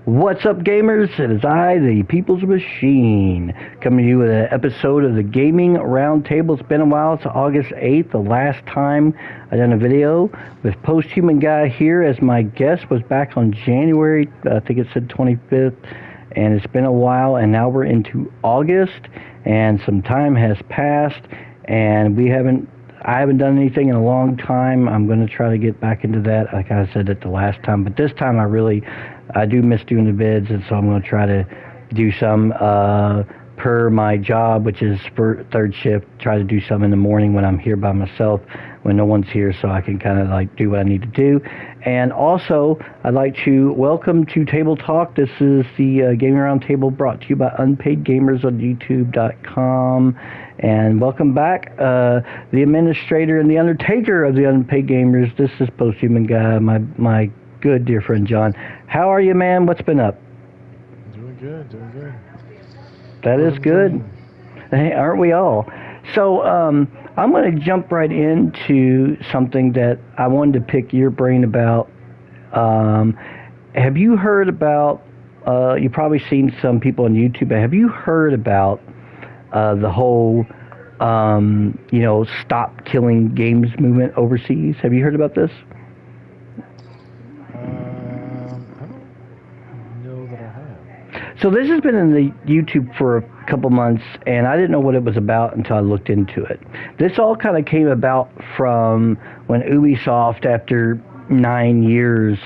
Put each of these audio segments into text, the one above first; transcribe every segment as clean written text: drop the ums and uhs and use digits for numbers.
What's up, gamers? It is I, the People's Machine, coming to you with an episode of the Gaming Roundtable. It's been a while. It's August 8th, the last time I done a video with Posthuman Guy here as my guest was back on January, I think it said 25th, and it's been a while, and now we're into August, and some time has passed, and I haven't done anything in a long time. I'm going to try to get back into that, like I said it the last time. But this time I do miss doing the vids, and so I'm going to try to do some per my job, which is for third shift. Try to do some in the morning when I'm here by myself, when no one's here, so I can kind of like do what I need to do. And also, I'd like to welcome to Table Talk. This is the Gaming Roundtable brought to you by Unpaid Gamers on YouTube.com. And welcome back, the administrator and the undertaker of the Unpaid Gamers. This is Posthuman Guy, my good dear friend John. How are you, man? What's been up? Doing good. That is good. Hey, aren't we all? So, I'm going to jump right into something that I wanted to pick your brain about. Have you heard about, you've probably seen some people on YouTube, but have you heard about the whole, stop killing games movement overseas? Have you heard about this? I don't know that I have. So this has been in the YouTube for a couple months, and I didn't know what it was about until I looked into it. This all kind of came about from when Ubisoft, after 9 years,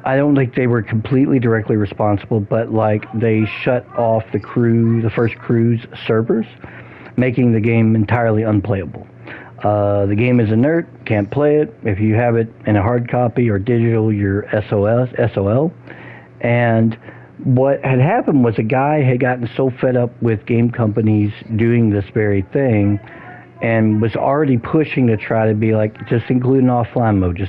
I don't think they were completely directly responsible, but like they shut off the first crew's servers, making the game entirely unplayable. The game is inert, can't play it. If you have it in a hard copy or digital, you're SOL. And what had happened was a guy had gotten so fed up with game companies doing this very thing and was already pushing to try to be like, just include an offline mode,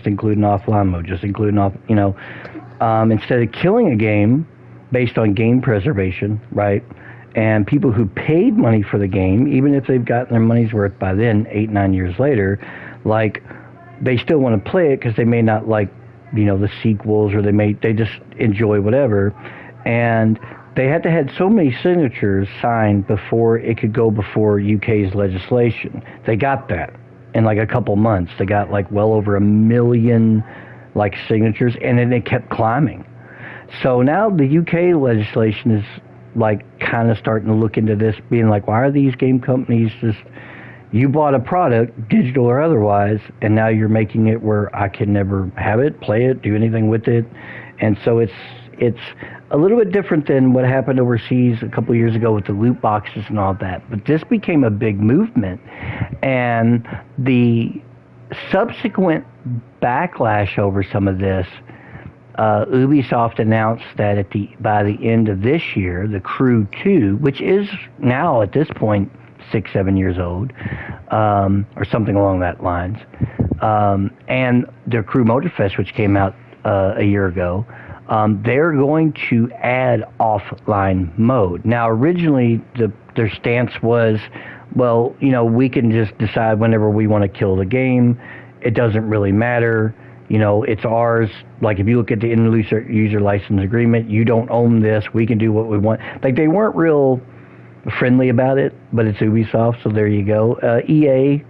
instead of killing a game based on game preservation, right? And people who paid money for the game, even if they've gotten their money's worth by then, 8-9 years later, like, they still want to play it because they may not like, the sequels, or they just enjoy whatever. And they had to have so many signatures signed before it could go before UK's legislation. They got that in like a couple months. They got like well over 1 million like signatures, and then it kept climbing. So now the UK legislation is like kind of starting to look into this, being like, why are these game companies just, you bought a product, digital or otherwise, and now you're making it where I can never have it, play it, do anything with it. And so it's a little bit different than what happened overseas a couple of years ago with the loot boxes and all that. But this became a big movement, and the subsequent backlash over some of this, Ubisoft announced that by the end of this year, the Crew 2, which is now at this point 6-7 years old, or something along that lines, and their Crew Motorfest, which came out a year ago, they're going to add offline mode. Now, originally, their stance was, well, we can just decide whenever we want to kill the game. It doesn't really matter. It's ours. Like, if you look at the user license agreement, you don't own this. We can do what we want. Like, they weren't real friendly about it, but it's Ubisoft, so there you go. EA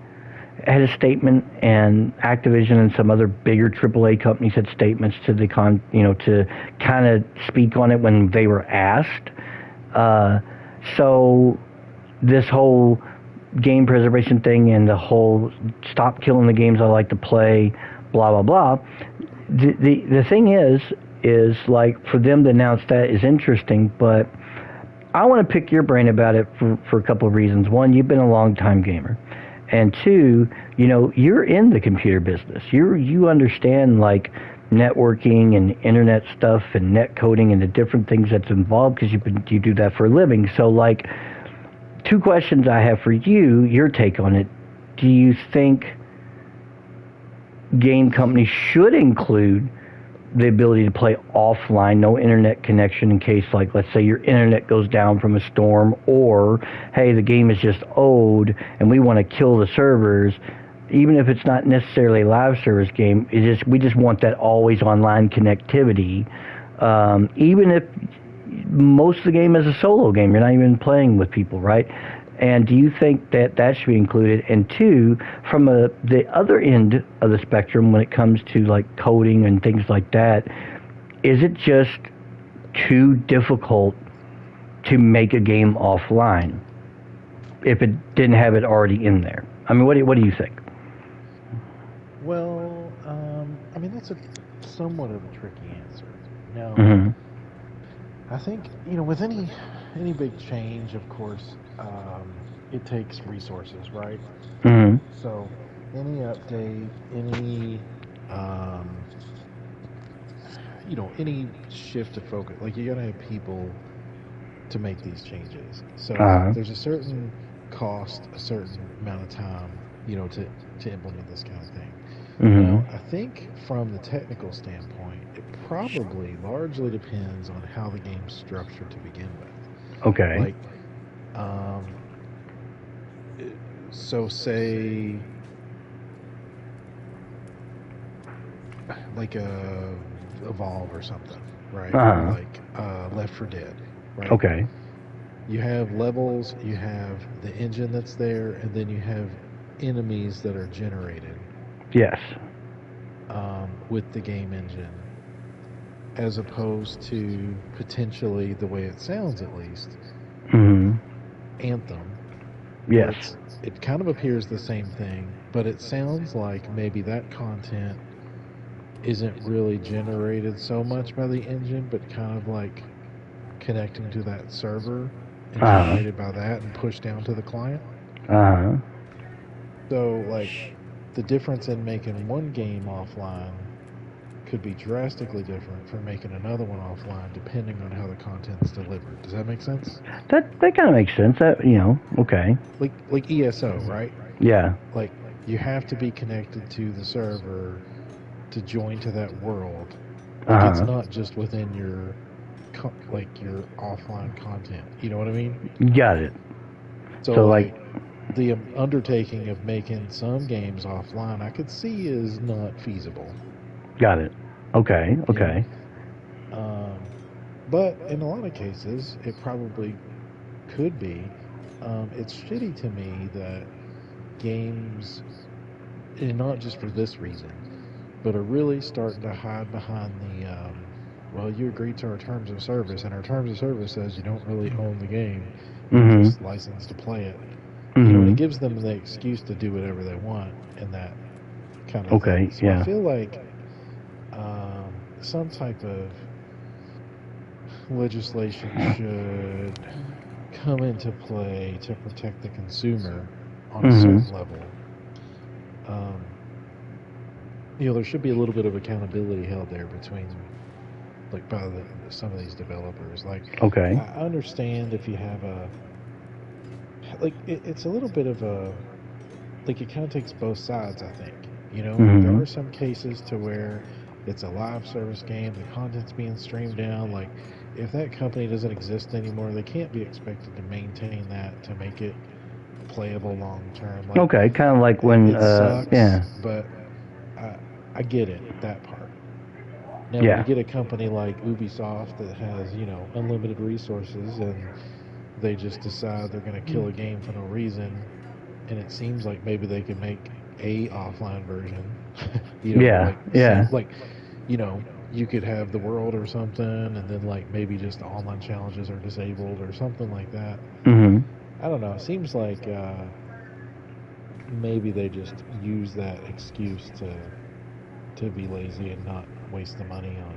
had a statement, and Activision and some other bigger AAA companies had statements to to kind of speak on it when they were asked. So this whole game preservation thing and the whole stop killing the games I like to play, blah blah blah. The thing is like, for them to announce that is interesting, but I want to pick your brain about it for a couple of reasons. One, you've been a long time gamer. And two, you're in the computer business. You understand like networking and internet stuff and net coding and the different things that's involved, because you do that for a living. So like, two questions I have for you, your take on it. Do you think game companies should include the ability to play offline, no internet connection, in case, like, let's say your internet goes down from a storm, or, hey, the game is just old and we want to kill the servers, even if it's not necessarily a live service game, we just want that always online connectivity. Even if most of the game is a solo game, you're not even playing with people, right? And do you think that that should be included? And two, from the other end of the spectrum, when it comes to like coding and things like that, is it just too difficult to make a game offline if it didn't have it already in there? I mean, what do you think? Well, I mean that's a somewhat of a tricky answer. Now, Hmm. I think with any big change, of course, it takes resources, right? Hmm. So any update, any um, any shift of focus, like you gotta have people to make these changes. So Uh-huh. there's a certain cost, a certain amount of time, to implement this kind of thing. Hmm. Now, I think from the technical standpoint, it probably largely depends on how the game's structured to begin with. Okay. Like, um, so say like a Evolve or something, right? Or Uh-huh. like Left for Dead, right? Okay. You have levels, you have the engine that's there, and then you have enemies that are generated Yes. with the game engine, as opposed to potentially the way it sounds, at least, Hmm. Anthem, where Yes. it kind of appears the same thing, but it sounds like maybe that content isn't really generated so much by the engine, but kind of like connecting to that server and Uh-huh. generated by that and pushed down to the client. Uh-huh. So, like, the difference in making one game offline could be drastically different from making another one offline depending on how the content's delivered. Does that make sense? That kind of makes sense. Okay. Like ESO, right? Yeah. Like you have to be connected to the server to join to that world. Like it's Uh-huh. not just within your like your offline content. You know what I mean? Got it. So So like, like the undertaking of making some games offline, I could see is not feasible. got it. Okay. You know, Okay. um, but in a lot of cases, it probably could be. It's shitty to me that games, and not just for this reason, but are really starting to hide behind well, you agreed to our terms of service, and our terms of service says you don't really own the game, you're Mm-hmm. just licensed to play it. And it Mm-hmm. gives them the excuse to do whatever they want and that kind of thing. Okay. So I Yeah. feel like some type of legislation should come into play to protect the consumer on a Mm-hmm. certain level. Um, there should be a little bit of accountability held there between, like, by some of these developers. Like, Okay. I understand if you have it's a little bit of like, it kind of takes both sides, I think. There Mm-hmm. are some cases to where it's a live service game, the content's being streamed down. Like, if that company doesn't exist anymore, they can't be expected to maintain that to make it playable long term. Like, Okay. Kind of like when, it sucks, yeah. but I I get it, that part. Now, when you Yeah. get a company like Ubisoft that has, unlimited resources and they just decide they're going to kill a game for no reason, and it seems like maybe they could make a offline version, Yeah. like Yeah. you could have the world or something, and then like maybe just the online challenges are disabled or something like that. Mm-hmm. I don't know. It seems like maybe they just use that excuse to be lazy and not waste the money on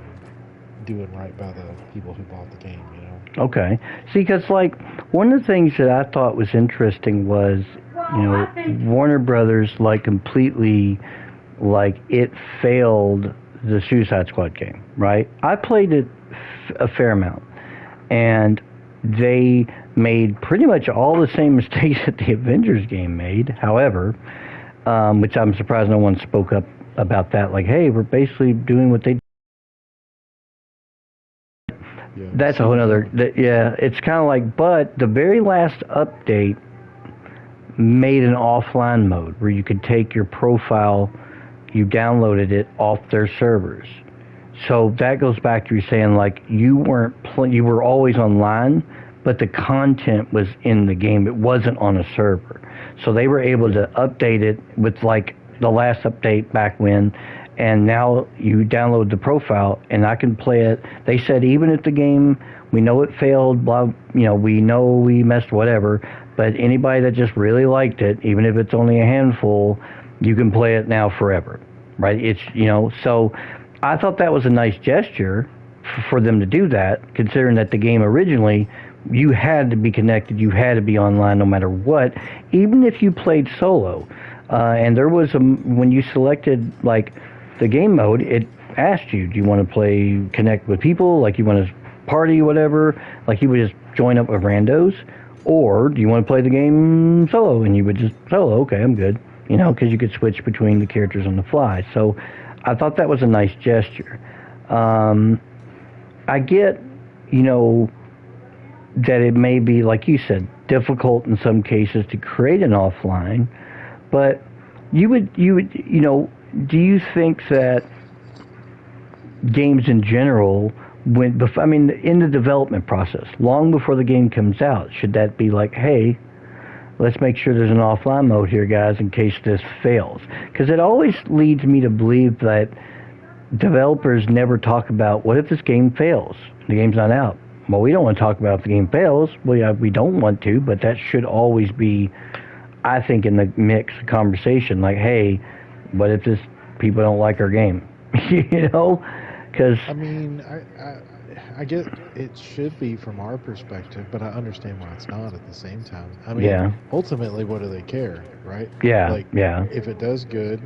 doing right by the people who bought the game. Okay. See, because like one of the things that I thought was interesting was, Warner Brothers like completely like it failed the Suicide Squad game, right? I played it a fair amount, and they made pretty much all the same mistakes that the Avengers game made. However, which I'm surprised no one spoke up about that. Like, hey, we're basically doing what they. Yeah, I That's a see whole you other. coming. Yeah, it's kind of like, but the very last update made an offline mode where you could take your profile, you downloaded it off their servers. So that goes back to you saying like you weren't you were always online, but the content was in the game. It wasn't on a server. So they were able to update it with like the last update back when, and now you download the profile and I can play it. They said even if the game, we know it failed, blah, we know we messed whatever, but anybody that just really liked it, even if it's only a handful, you can play it now forever, right? It's, so I thought that was a nice gesture for them to do that, considering that the game originally, you had to be connected, you had to be online no matter what, even if you played solo. And there was when you selected like the game mode, it asked you, do you want to connect with people, like you want to party, whatever, like you would just join up with randos, or do you want to play the game solo, and you would just solo, okay, I'm good, because you could switch between the characters on the fly. So I thought that was a nice gesture. I get, that it may be, like you said, difficult in some cases to create an offline, but you would, do you think that games in general, in the development process, long before the game comes out, should that be like, hey, let's make sure there's an offline mode here, guys, in case this fails? Because it always leads me to believe that developers never talk about, what if this game fails? The game's not out. Well, we don't want to talk about if the game fails. We don't want to, but that should always be, I think, in the mix conversation. Like, hey, what if people don't like our game? Because I get it should be from our perspective, but I understand why it's not at the same time. Ultimately, what do they care, right? Yeah, If it does good,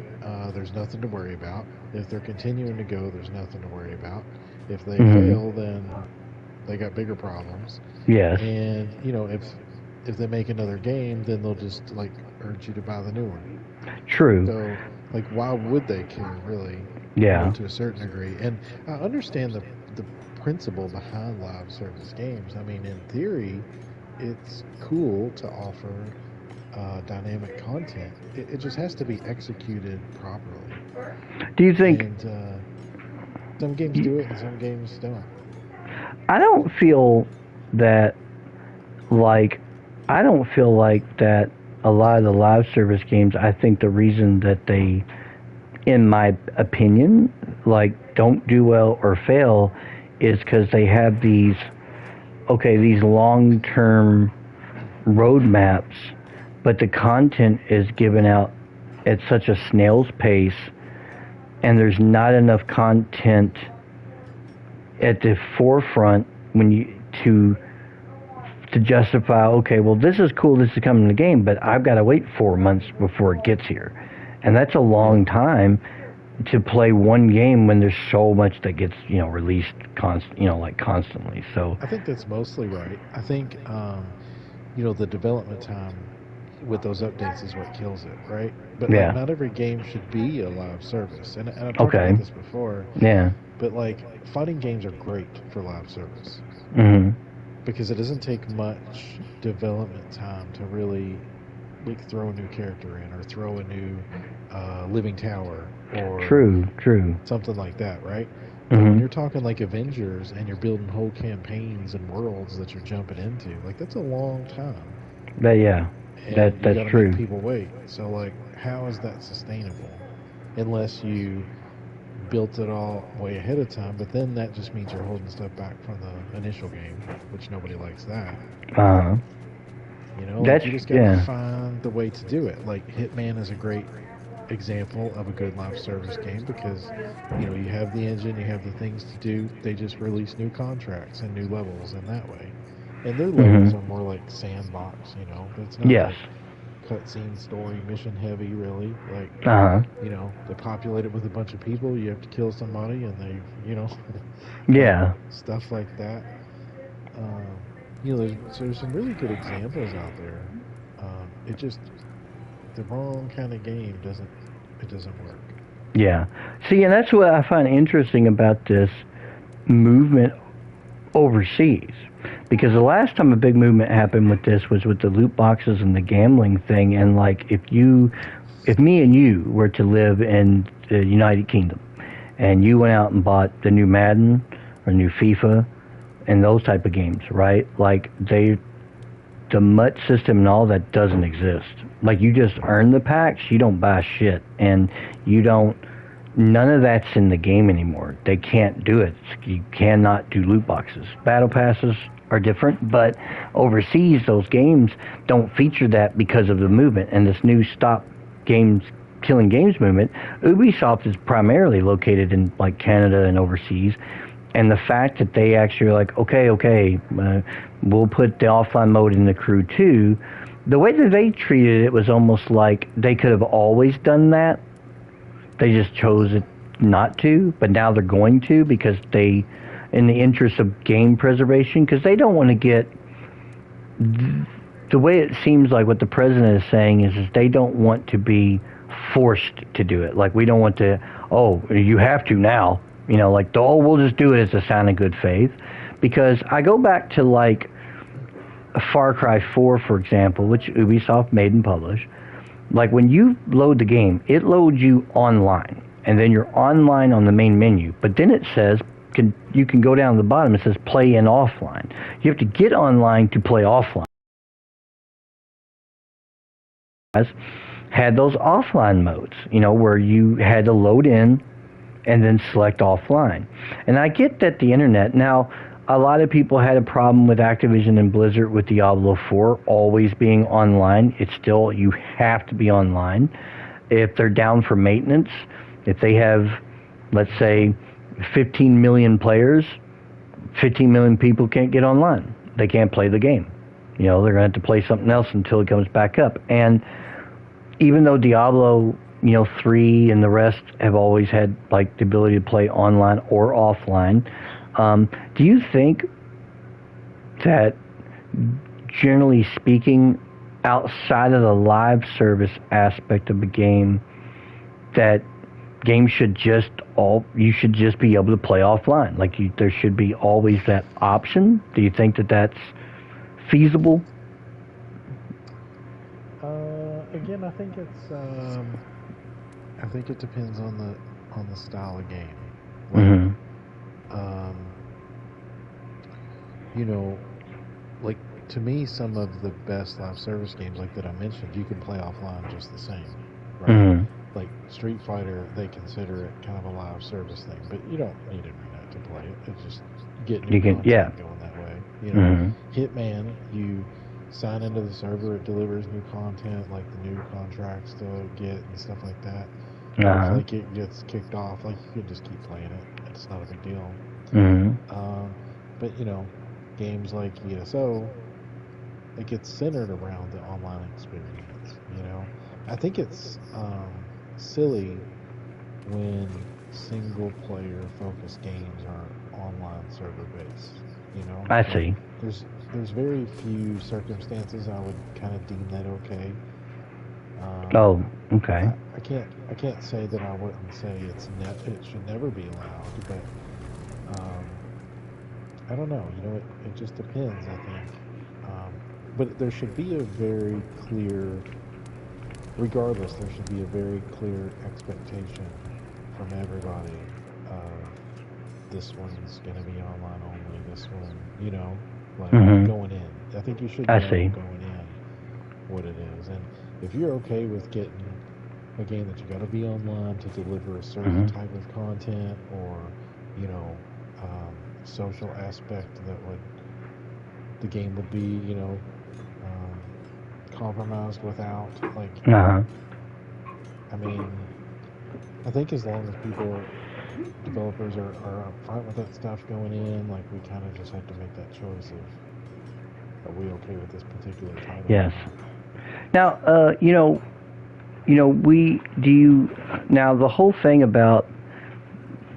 there's nothing to worry about. If they're continuing to go, there's nothing to worry about. If they fail, then they got bigger problems. Yes. And if they make another game, then they'll just urge you to buy the new one. True. So why would they care, really? Yeah. To a certain degree. And I understand the principle behind live service games. In theory, it's cool to offer dynamic content. It just has to be executed properly. Do you think? And some games do it, and some games don't. I don't feel that. I don't feel like that. A lot of the live service games, I think the reason that they, in my opinion, don't do well or fail is because they have these long-term roadmaps, but the content is given out at such a snail's pace, and there's not enough content at the forefront to justify, okay, well, this is cool, this is coming in the game, but I've got to wait 4 months before it gets here. And that's a long time to play one game when there's so much that gets, released constantly. So I think that's mostly right. I think, the development time with those updates is what kills it, right? But not every game should be a live service. And I've talked about this before. Yeah. But fighting games are great for live service. Mm-hmm. Because it doesn't take much development time to really throw a new character in, or throw a new living tower, or true something like that, right? Mm-hmm. But when you're talking Avengers and you're building whole campaigns and worlds that you're jumping into, that's a long time. But that's true. Make people wait. So how is that sustainable? Unless you built it all way ahead of time, but then that just means you're holding stuff back from the initial game, which nobody likes that. You just gotta find the way to do it. Hitman is a great example of a good live service game because you have the engine, you have the things to do. They just release new contracts and new levels in that way, and their levels are more like sandbox. It's not cutscene story mission heavy, really. They populate it with a bunch of people, you have to kill somebody, and they stuff like that. There's some really good examples out there. It just, the wrong kind of game doesn't work. Yeah. See, and that's what I find interesting about this movement overseas. Because the last time a big movement happened with this was with the loot boxes and the gambling thing. And if me and you were to live in the United Kingdom, and you went out and bought the new Madden or new FIFA and those type of games, right? Like the MUT system and all that doesn't exist. Like you just earn the packs, you don't buy shit, and you don't. None of that's in the game anymore. They can't do it. You cannot do loot boxes. Battle passes are different, but overseas those games don't feature that because of the movement and this new stop games killing games movement. Ubisoft is primarily located in like Canada and overseas, and the fact that they actually are like, okay, we'll put the offline mode in the crew too. The way that they treated it was almost like they could have always done that. They just chose it not to, but now they're going to because they, in the interest of game preservation, because they don't want to get. The way it seems like what the president is saying is they don't want to be forced to do it. Like we don't want to. Oh, you have to now. You know, like we'll just do it as a sign of good faith. Because I go back to like Far Cry 4, for example, which Ubisoft made and published. Like when you load the game, it loads you online, and then you're online on the main menu. But then it says you can go down to the bottom. It says play in offline. You have to get online to play offline. Had those offline modes, you know, where you had to load in and then select offline. And I get that the internet now. A lot of people had a problem with Activision and Blizzard with Diablo 4 always being online. It's still, you have to be online. If they're down for maintenance, if they have, let's say, 15 million players, 15 million people can't get online. They can't play the game. You know, they're going to have to play something else until it comes back up. And even though Diablo, 3 and the rest have always had, like, the ability to play online or offline, do you think that, generally speaking, outside of the live service aspect of the game, that games should you should just be able to play offline? Like there should be always that option. Do you think that that's feasible? Again, I think it's. I think it depends on the style of game. Mm-hmm. Like to me, some of the best live service games, like that I mentioned, you can play offline just the same, right? Mm-hmm. Like Street Fighter, they consider it kind of a live service thing, but you don't need internet to play it. It's just getting your content going that way. Hitman, you sign into the server, it delivers new content, like the new contracts to get and stuff like that. Uh-huh. If like it gets kicked off, like you can just keep playing it. It's not a big deal. Mm-hmm. But games like ESO, it gets centered around the online experience. I think it's silly when single player focused games are online server based. I see. There's very few circumstances I would kind of deem that okay. Okay. I can't say that I wouldn't say it should never be allowed, but I don't know. It just depends, I think. But there should be a very clear, regardless, there should be a very clear expectation from everybody of this one's going to be online only, this one, going in. I think you should know going in what it is. And if you're okay with getting a game that you got to be online to deliver a certain type of content or, social aspect that the game would be, compromised without, like, I mean, I think as long as developers are upfront with that stuff going in, like, we kind of just have to make that choice of, are we okay with this particular title? Yes. Now, now the whole thing about,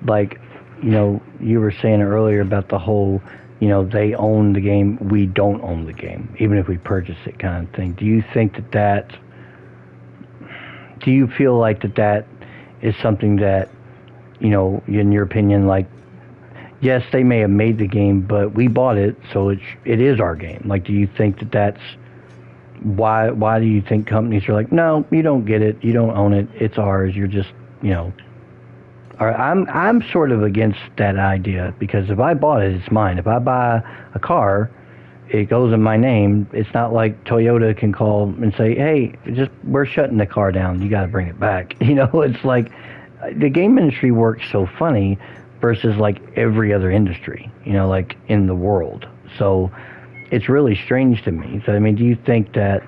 like, you were saying earlier about the whole, they own the game, we don't own the game, even if we purchase it kind of thing. Do you think do you feel like that is something that, in your opinion, like, yes, they may have made the game, but we bought it, so it is our game. Like, do you think that's, why do you think companies are like, no, you don't get it, you don't own it, it's ours, you're just, Or I'm sort of against that idea because if I bought it, it's mine. If I buy a car, it goes in my name. It's not like Toyota can call and say, "Hey, just we're shutting the car down. You got to bring it back." It's like the game industry works so funny versus like every other industry. Like in the world. So it's really strange to me. So I mean, do you think that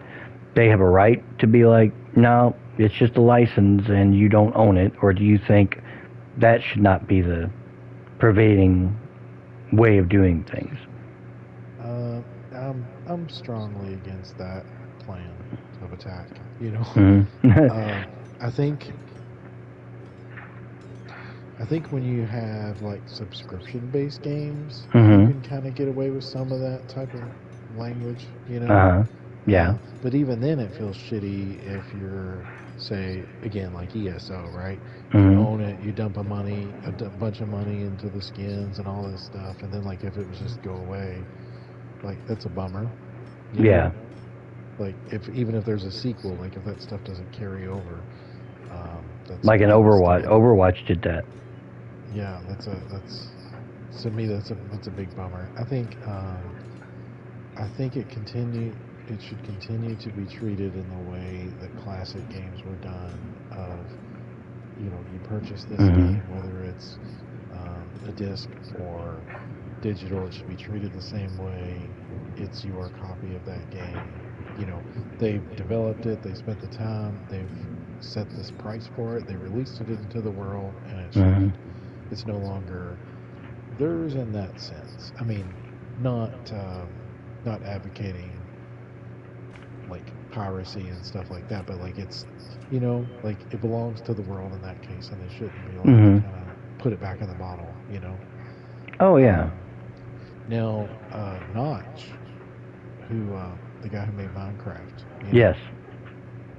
they have a right to be like, no, it's just a license and you don't own it, or do you think that should not be the pervading way of doing things? Uh, I'm strongly against that plan of attack. Mm-hmm. um, I think I think when you have like subscription-based games, you Mm-hmm. can kind of get away with some of that type of language. Uh-huh. Yeah. But even then, it feels shitty if you're, say, again, like ESO, right? You Mm-hmm. own it, you dump bunch of money into the skins and all this stuff, and then like if it was just go away, like that's a bummer, you Yeah. know? Like if even if there's a sequel, like if that stuff doesn't carry over, that's Like an Overwatch. devastating. Overwatch did that. Yeah, that's to me that's a big bummer. I think it should continue to be treated in the way that classic games were done. Of you purchase this Mm-hmm. game, whether it's a disc or digital, it should be treated the same way. It's your copy of that game. They've developed it, they spent the time, they've set this price for it, they released it into the world, and Mm-hmm. it's no longer theirs in that sense. I mean, not not advocating like piracy and stuff like that, but like like it belongs to the world in that case, and they shouldn't be able to Mm-hmm. kind of put it back in the bottle. Oh yeah. Um, Now, Notch, who the guy who made Minecraft, Yes.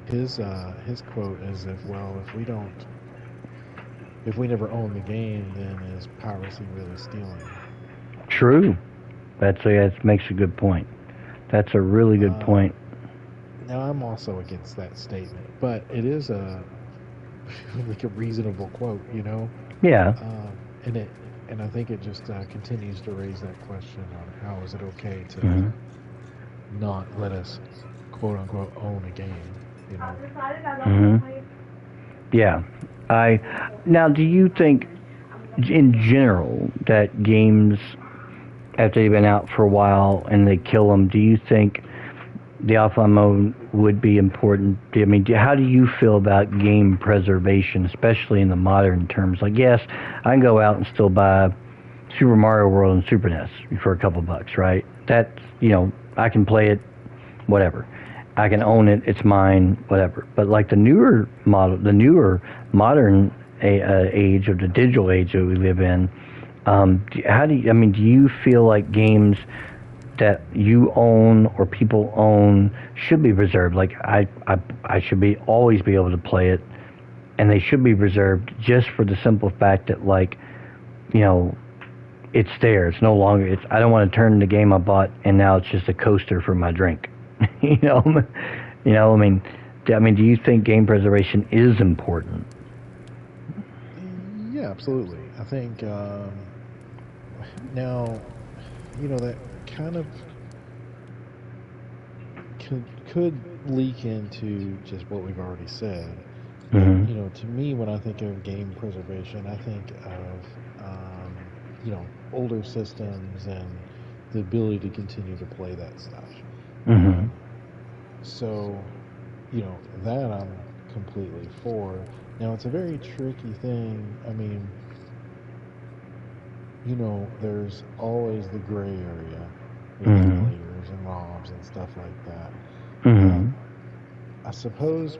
his quote is, if we never own the game, then is piracy really stealing? True. That makes a good point. That's a really good Uh, point. Now, I'm also against that statement, but it is a like a reasonable quote. Yeah. And I think it just continues to raise that question on how is it okay to Mm-hmm. not let us quote unquote own a game. Mm-hmm. Yeah. I Now, do you think in general that games after they've been out for a while and they kill them, do you think the offline mode would be important? I mean, how do you feel about game preservation, especially in the modern terms? Like, yes, I can go out and still buy Super Mario World and Super NES for a couple bucks, right? That's, I can play it, whatever. I can own it, it's mine, whatever. But like the newer modern age of the digital age that we live in, I mean, do you feel like games that you own or people own should be preserved? Like I should be always be able to play it, and they should be preserved just for the simple fact that like, you know, it's there. It's no longer. I don't want to turn the game I bought and now it's just a coaster for my drink. you know, I mean, do you think game preservation is important? Yeah, absolutely. I think now, that kind of could leak into just what we've already said. But, Hmm. to me, when I think of game preservation, I think of, older systems and the ability to continue to play that stuff. Hmm. Um, so, that I'm completely for. Now, it's a very tricky thing. I mean, there's always the gray area with Hmm. emulators and ROMs and stuff like that. Hmm. Um, I suppose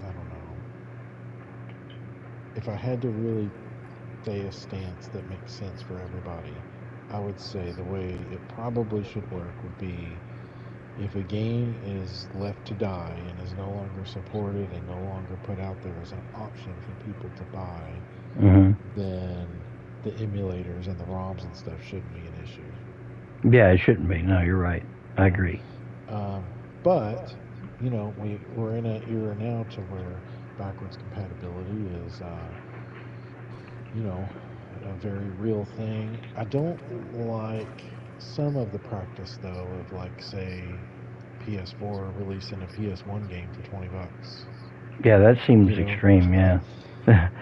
I don't know, if I had to really say a stance that makes sense for everybody, I would say the way it probably should work would be if a game is left to die and is no longer supported and no longer put out there as an option for people to buy, Hmm. then the emulators and the ROMs and stuff shouldn't be an issue. Yeah, it shouldn't be. No, you're right. I Yeah. agree. Um, but we're in an era now to where backwards compatibility is, a very real thing. I don't like some of the practice though of like say PS4 releasing a PS1 game for $20. Yeah, that seems You know, extreme. Yeah.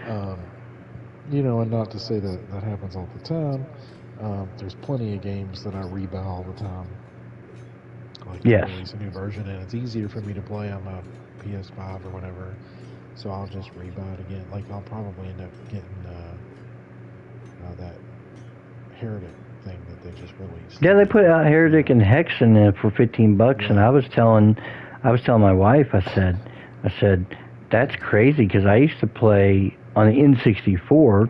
um, and not to say that that happens all the time. There's plenty of games that I rebuy all the time. Like they'll Yes. release a new version, and it's easier for me to play on my PS5 or whatever. So I'll just rebuy it again. Like I'll probably end up getting that Heretic thing that they just released. Yeah, they put out Heretic and Hex in it for $15, and Right. I was telling my wife, I said, that's crazy because I used to play on the N64.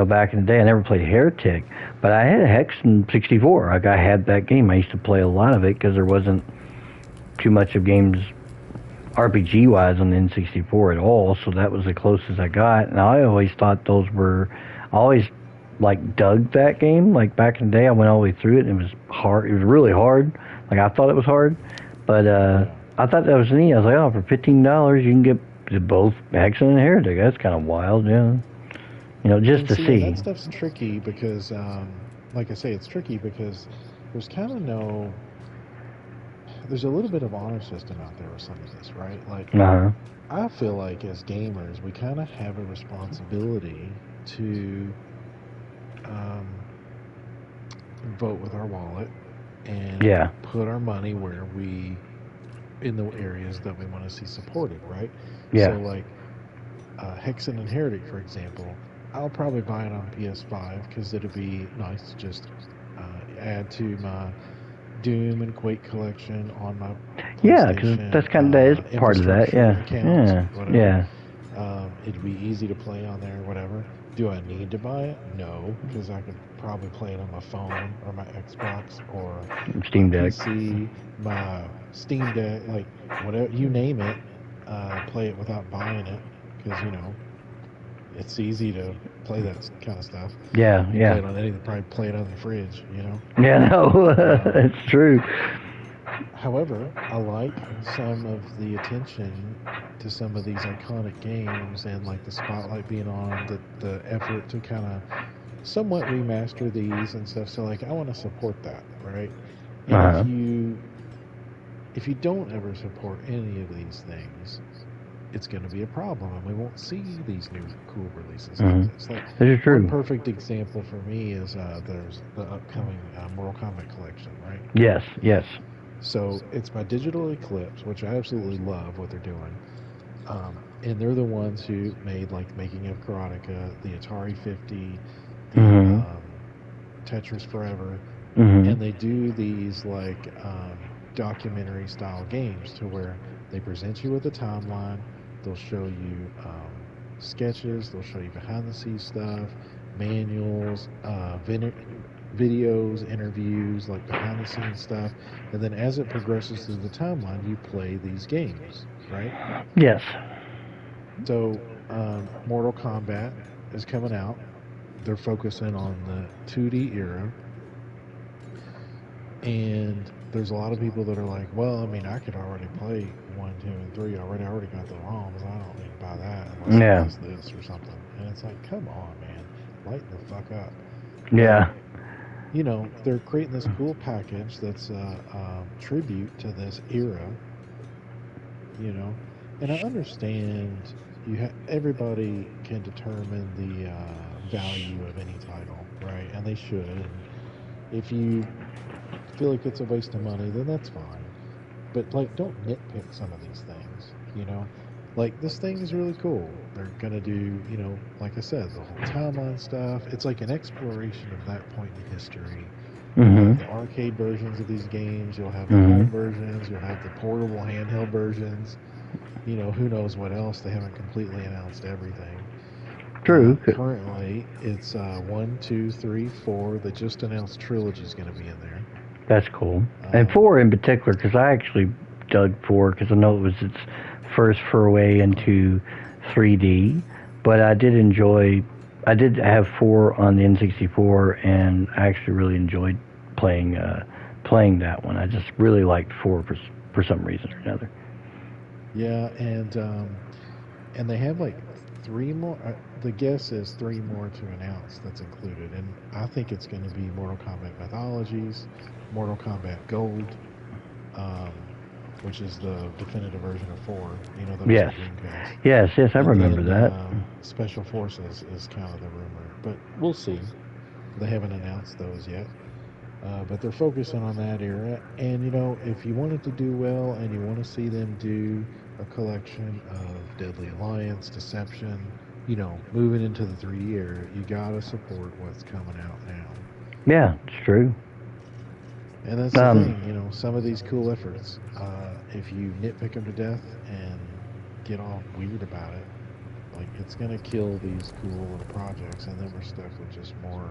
Back in the day, I never played Heretic, but I had Hex in '64. Like I had that game. I used to play a lot of it because there wasn't too much of games RPG wise on the N64 at all. So that was the closest I got, and I always thought those were. I always like dug that game. Like back in the day, I went all the way through it, and it was hard. It was really hard. Like I thought it was hard, but Yeah. I thought that was neat. I was like, oh, for $15, you can get both Hexen and Heretic. That's kind of wild, yeah. Just And to see, and that see. stuff's tricky because, like I say, it's tricky because there's kind of no, there's a little bit of honor system out there with some of this, right? Like, Uh huh. I feel like as gamers, we kind of have a responsibility to um, vote with our wallet and Yeah. put our money where we, in the areas that we want to see supported, right? So, Yeah. like, Hexen and Heretic, for example, I'll probably buy it on PS5 because it'd be nice to just add to my Doom and Quake collection on my Yeah, because PlayStation that's kind of that is part of that. infrastructure Yeah. account, Yeah. whatever. Yeah. It'd be easy to play on there, whatever. Do I need to buy it? No, because I could probably play it on my phone or my Xbox or my Steam Deck. PC, my Steam Deck, like whatever you name it. Play it without buying it because it's easy to play that kind of stuff. Yeah. You play Yeah. it on anything, probably play it on the fridge. Yeah. No, Um, it's true. However, I like some of the attention to some of these iconic games and like the spotlight being on the effort to kind of somewhat remaster these and stuff. So like I want to support that, right? Uh And huh. if you don't ever support any of these things, it's going to be a problem, and we won't see these new cool releases like Hmm. this. Like This is one true. perfect example for me is there's the upcoming Mortal Kombat collection, right? Yes. Yes. So it's by Digital Eclipse, which I absolutely love what they're doing. And they're the ones who made like Making of Karateka, the Atari 50, the Hmm. Tetris Forever, Hmm. and they do these like documentary style games to where they present you with a timeline. They'll show you sketches. They'll show you behind the scenes stuff, manuals, videos, interviews, like behind the scenes stuff. And then as it progresses through the timeline, you play these games, right? Yes. So, Mortal Kombat is coming out. They're focusing on the 2D era. And there's a lot of people that are like, well, I mean, I could already play 1, 2, and 3 already. I already got the ROMs. I don't need to buy that unless it Yeah. does this or something. And it's like, come on, man. Lighten the fuck up. Like, Yeah. they're creating this cool package that's a tribute to this era, you know. And I understand everybody can determine the value of any title, right? And they should. And if you feel like it's a waste of money, then that's fine. But like, don't nitpick some of these things. Like this thing is really cool. They're gonna do, like I said, the whole timeline stuff. It's like an exploration of that point in history. You'll Hmm. have the arcade versions of these games. You'll have the Hmm. home versions. You'll have the portable handheld versions. Who knows what else? They haven't completely announced everything. True. Currently, it's 1, 2, 3, 4. The just announced trilogy is going to be in there. That's cool. And Um, 4 in particular, because I actually dug 4 because I know it was its first foray into 3D. But I did enjoy. I did have 4 on the N64, and I actually really enjoyed playing that one. I just really liked 4 for some reason or another. Yeah, and they have like three more. The guess is three more to announce that's included, and I think it's going to be Mortal Kombat Mythologies, Mortal Kombat Gold, um, which is the definitive version of four. You know that was on Yes. Dreamcast, Yes, yes, I and remember then that. Special Forces is kind of the rumor, but we'll see. They haven't announced those yet. But they're focusing on that era. And, if you want it to do well and you want to see them do a collection of Deadly Alliance, Deception, moving into the 3D era, you got to support what's coming out now. Yeah, it's true. And that's the Um, thing, some of these cool efforts, if you nitpick them to death and get all weird about it, like it's going to kill these cool little projects, and then we're stuck with just more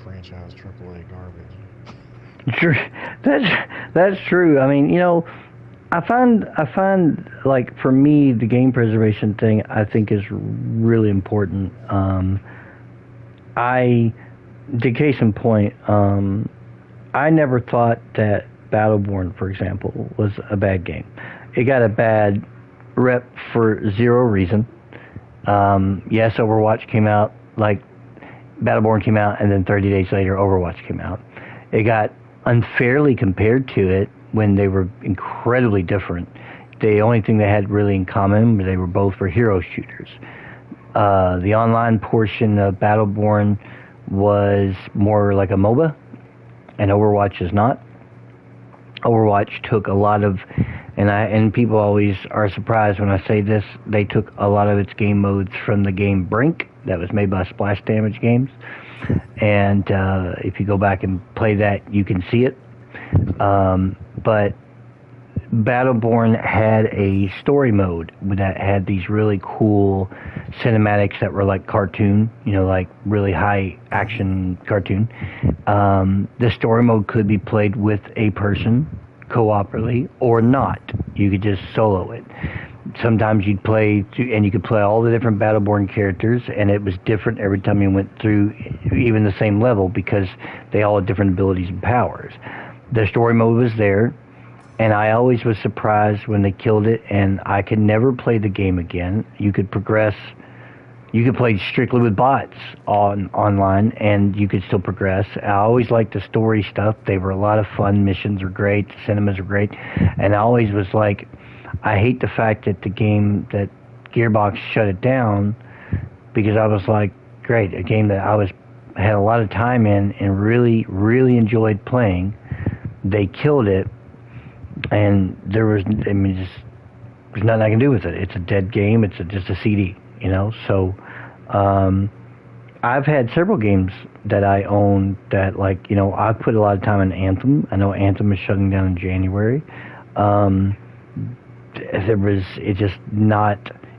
franchise AAA garbage. true. That's true. I mean, I find like for me the game preservation thing I think is really important. I, the case in point, I never thought that Battleborn, for example, was a bad game. It got a bad rep for zero reason. Yes, Overwatch came out, like Battleborn came out, and then 30 days later, Overwatch came out. It got unfairly compared to it when they were incredibly different. The only thing they had really in common was they were both for hero shooters. The online portion of Battleborn was more like a MOBA, and Overwatch is not. Overwatch took a lot of, and people always are surprised when I say this. They took a lot of its game modes from the game Brink, that was made by Splash Damage Games, and if you go back and play that, you can see it. But Battleborn had a story mode that had these really cool cinematics that were like cartoon, like really high action cartoon. The story mode could be played with a person cooperatively or not. You could just solo it. Sometimes you'd play, and you could play all the different Battleborn characters, and it was different every time you went through even the same level because they all had different abilities and powers. The story mode was there, and I always was surprised when they killed it, and I could never play the game again. You could progress. You could play strictly with bots online, and you could still progress. I always liked the story stuff. They were a lot of fun. Missions were great. The cinemas were great. And I always was like, I hate the fact that that Gearbox shut it down, because I was like, great, a game that had a lot of time in and really, really enjoyed playing. They killed it, and there's nothing I can do with it. It's a dead game. It's just a CD, So I've had several games that I own that, I put a lot of time in Anthem. I know Anthem is shutting down in January.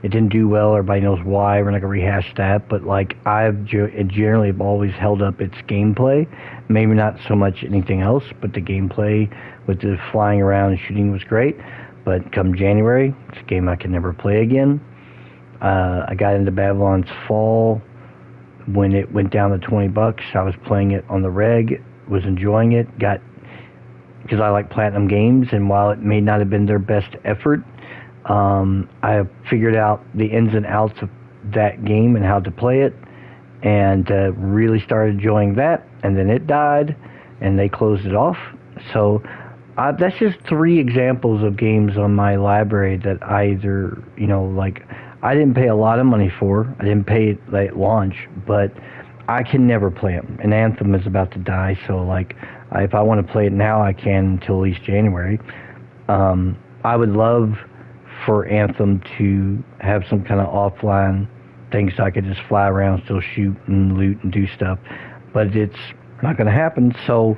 It didn't do well. Everybody knows why. We're not gonna rehash that, but I've generally always held up its gameplay. Maybe not so much anything else, but the gameplay with the flying around and shooting was great. But come January, it's a game I can never play again. I got into Babylon's Fall when it went down to $20. I was playing it on the reg, was enjoying it, because I like Platinum Games, and while it may not have been their best effort, I have figured out the ins and outs of that game and how to play it, and really started enjoying that. And then it died, and they closed it off. So that's just three examples of games on my library that I didn't pay a lot of money for. I didn't pay it at launch, but I can never play them. And Anthem is about to die, so if I want to play it now, I can until at least January. I would love for Anthem to have some kind of offline thing so I could just fly around, still shoot and loot and do stuff, but it's not going to happen. So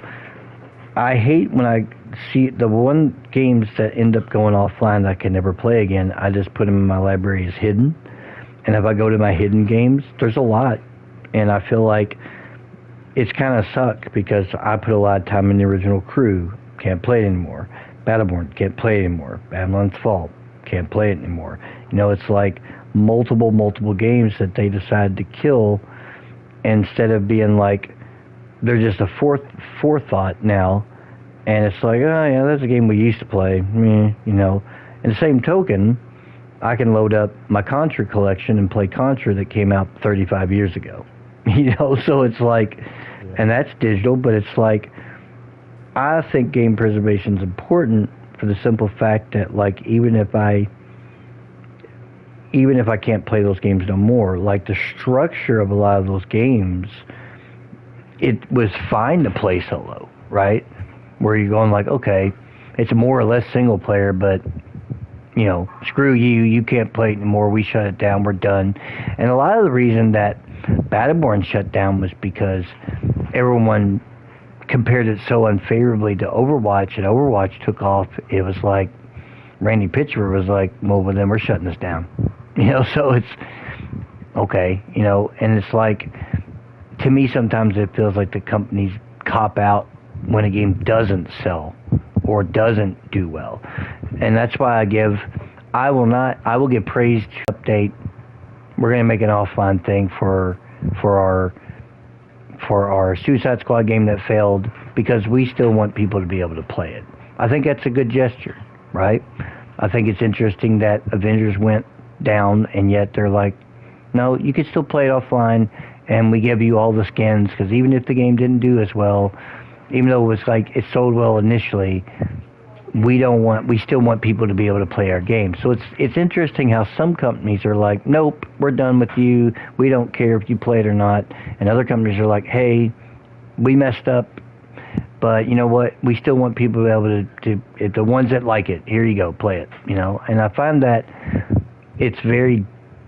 I hate when I see the one games that end up going offline that I can never play again. I just put them in my library as hidden, and if I go to my hidden games, there's a lot, and I feel like it's kind of suck because I put a lot of time in the original crew. Can't play it anymore. Battleborn, can't play it anymore. Babylon's Fall, can't play it anymore. It's like multiple games that they decided to kill, instead of being like, they're just a forethought now, and it's like, oh yeah, that's a game we used to play. In the same token, I can load up my Contra collection and play Contra that came out 35 years ago. You know, so it's like, and that's digital, but it's like, I think game preservation is important for the simple fact that, like, even if I can't play those games no more, like the structure of a lot of those games, it was fine to play solo, right? Where you're going like, okay, it's more or less single player, but you know, screw you, you can't play it anymore, we shut it down, we're done. And a lot of the reason that Battleborn shut down was because everyone compared it so unfavorably to Overwatch, and Overwatch took off. It was like, Randy Pitchford was like, well, then we're shutting this down. You know, so it's, okay, you know, and it's like, to me sometimes it feels like the companies cop out when a game doesn't sell or doesn't do well. And that's why I will give praise to Update. We're going to make an offline thing for our Suicide Squad game that failed, because we still want people to be able to play it. I think that's a good gesture, right? I think it's interesting that Avengers went down, and yet they're like, no, you can still play it offline, and we give you all the skins, because even if the game didn't do as well, even though it was like it sold well initially, we still want people to be able to play our game. So it's interesting how some companies are like, nope, we're done with you, we don't care if you play it or not, and other companies are like, hey, we messed up, but you know what, we still want people to be able to the ones that like it, here you go, play it, you know. And I find that it's very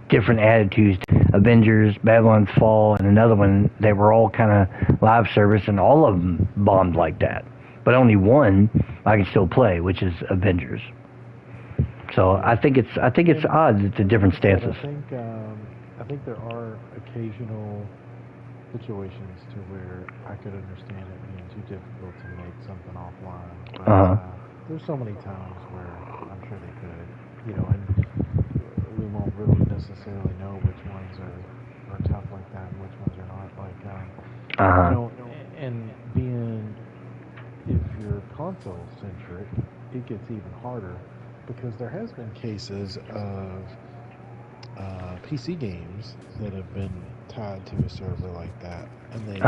different attitudes. Avengers, Babylon's Fall, and another one, they were all kind of live service, and all of them bombed like that. But only one I can still play, which is Avengers. So I think it's odd that the different stances. I think there are occasional situations to where I could understand it being too difficult to make something offline. But there's so many times where I'm sure they could, you know, and we won't really necessarily know which ones are tough like that and which ones are not. Like, you know, and being, if you're console centric, it gets even harder, because there has been cases of PC games that have been tied to a server like that, and they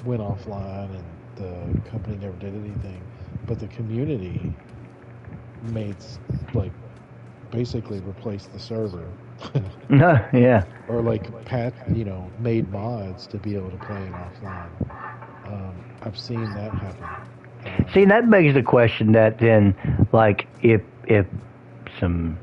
went offline, and the company never did anything, but the community made, like, basically replaced the server. Yeah. Or like made mods to be able to play it offline. I've seen that happen. See, that begs the question that then, like, if some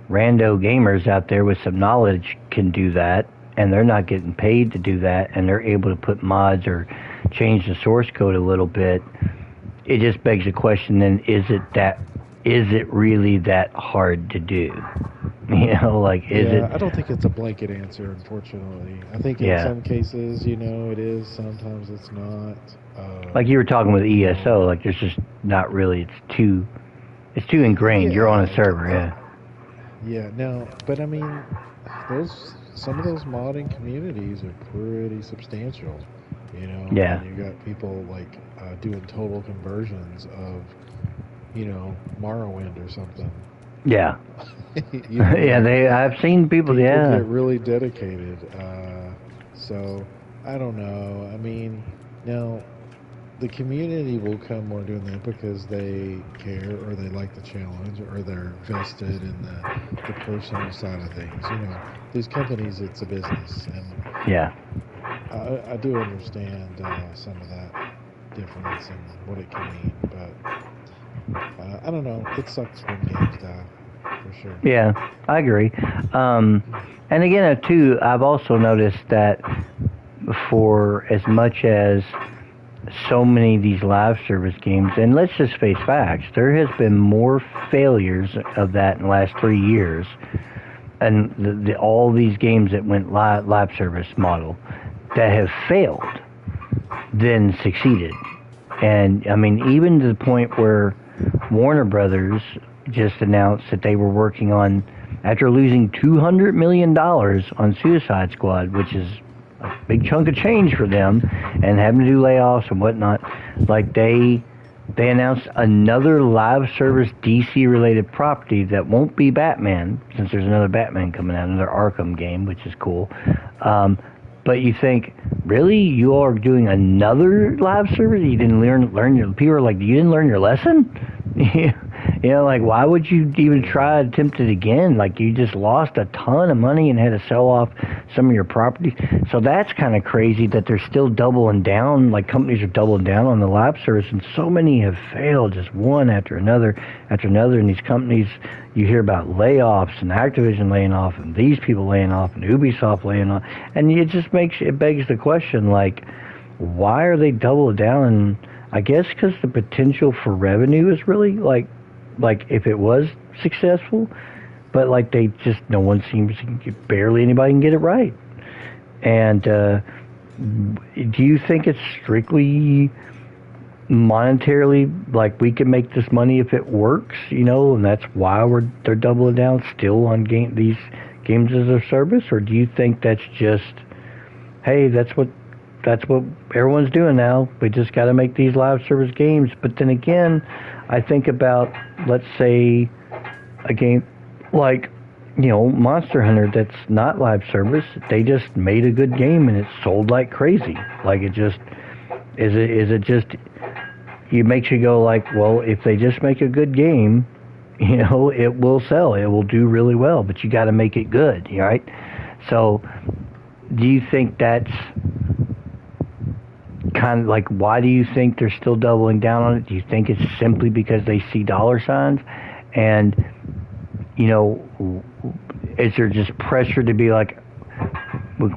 rando gamers out there with some knowledge can do that, and they're not getting paid to do that, and they're able to put mods or change the source code a little bit, it just begs the question then, is it really that hard to do? You know, like, is it? I don't think it's a blanket answer, unfortunately. I think in some cases, you know, it is. Sometimes it's not. Like you were talking with ESO, like there's just not really. It's too ingrained. You're on a server, Yeah. No, but I mean, some of those modding communities are pretty substantial. You know. Yeah. And you got people like doing total conversions of, you know, Morrowind or something. Yeah. You know, I've seen people get really dedicated. So I don't know. I mean, now the community will come more doing that because they care, or they like the challenge, or they're vested in the personal side of things. You know, these companies, it's a business, and I do understand some of that difference and what it can mean, but I don't know. It sucks when games die, for sure. Yeah, I agree. And again, too, I've also noticed that for as much as so many of these live service games, and let's just face facts, there has been more failures of that in the last 3 years, and all these games that went live service model that have failed than succeeded. And I mean, even to the point where Warner Brothers just announced that they were working on, after losing $200 million on Suicide Squad, which is a big chunk of change for them, and having to do layoffs and whatnot, like they They announced another live service DC related property that won't be Batman, since there's another Batman coming out, another Arkham game, which is cool. But you think, really, you are doing another live service? You didn't learn your. People are like, you didn't learn your lesson. You know, like, why would you even try to attempt it again? Like, you just lost a ton of money and had to sell off some of your property. So that's kind of crazy that they're still doubling down. Like, companies are doubling down on the live service, and so many have failed, just one after another after another. And these companies, you hear about layoffs and Activision laying off and these people laying off and Ubisoft laying off. And it begs the question, like, why are they doubling down? And I guess because the potential for revenue is really, like if it was successful, but like they just, no one seems to, barely anybody can get it right. And do you think it's strictly monetarily, like we can make this money if it works, you know, and that's why they're doubling down still on these games as a service? Or do you think that's just, hey, that's what everyone's doing now, we just got to make these live service games? But then again, I think about, let's say, a game like, you know, Monster Hunter that's not live service. They just made a good game and it sold like crazy. Like, it just, is it just, it makes you go like, well, if they just make a good game, you know, it will sell. It will do really well, but you got to make it good, right? So, do you think that's kind of like, why do you think they're still doubling down on it? Do you think it's simply because they see dollar signs? And, you know, is there just pressure to be like,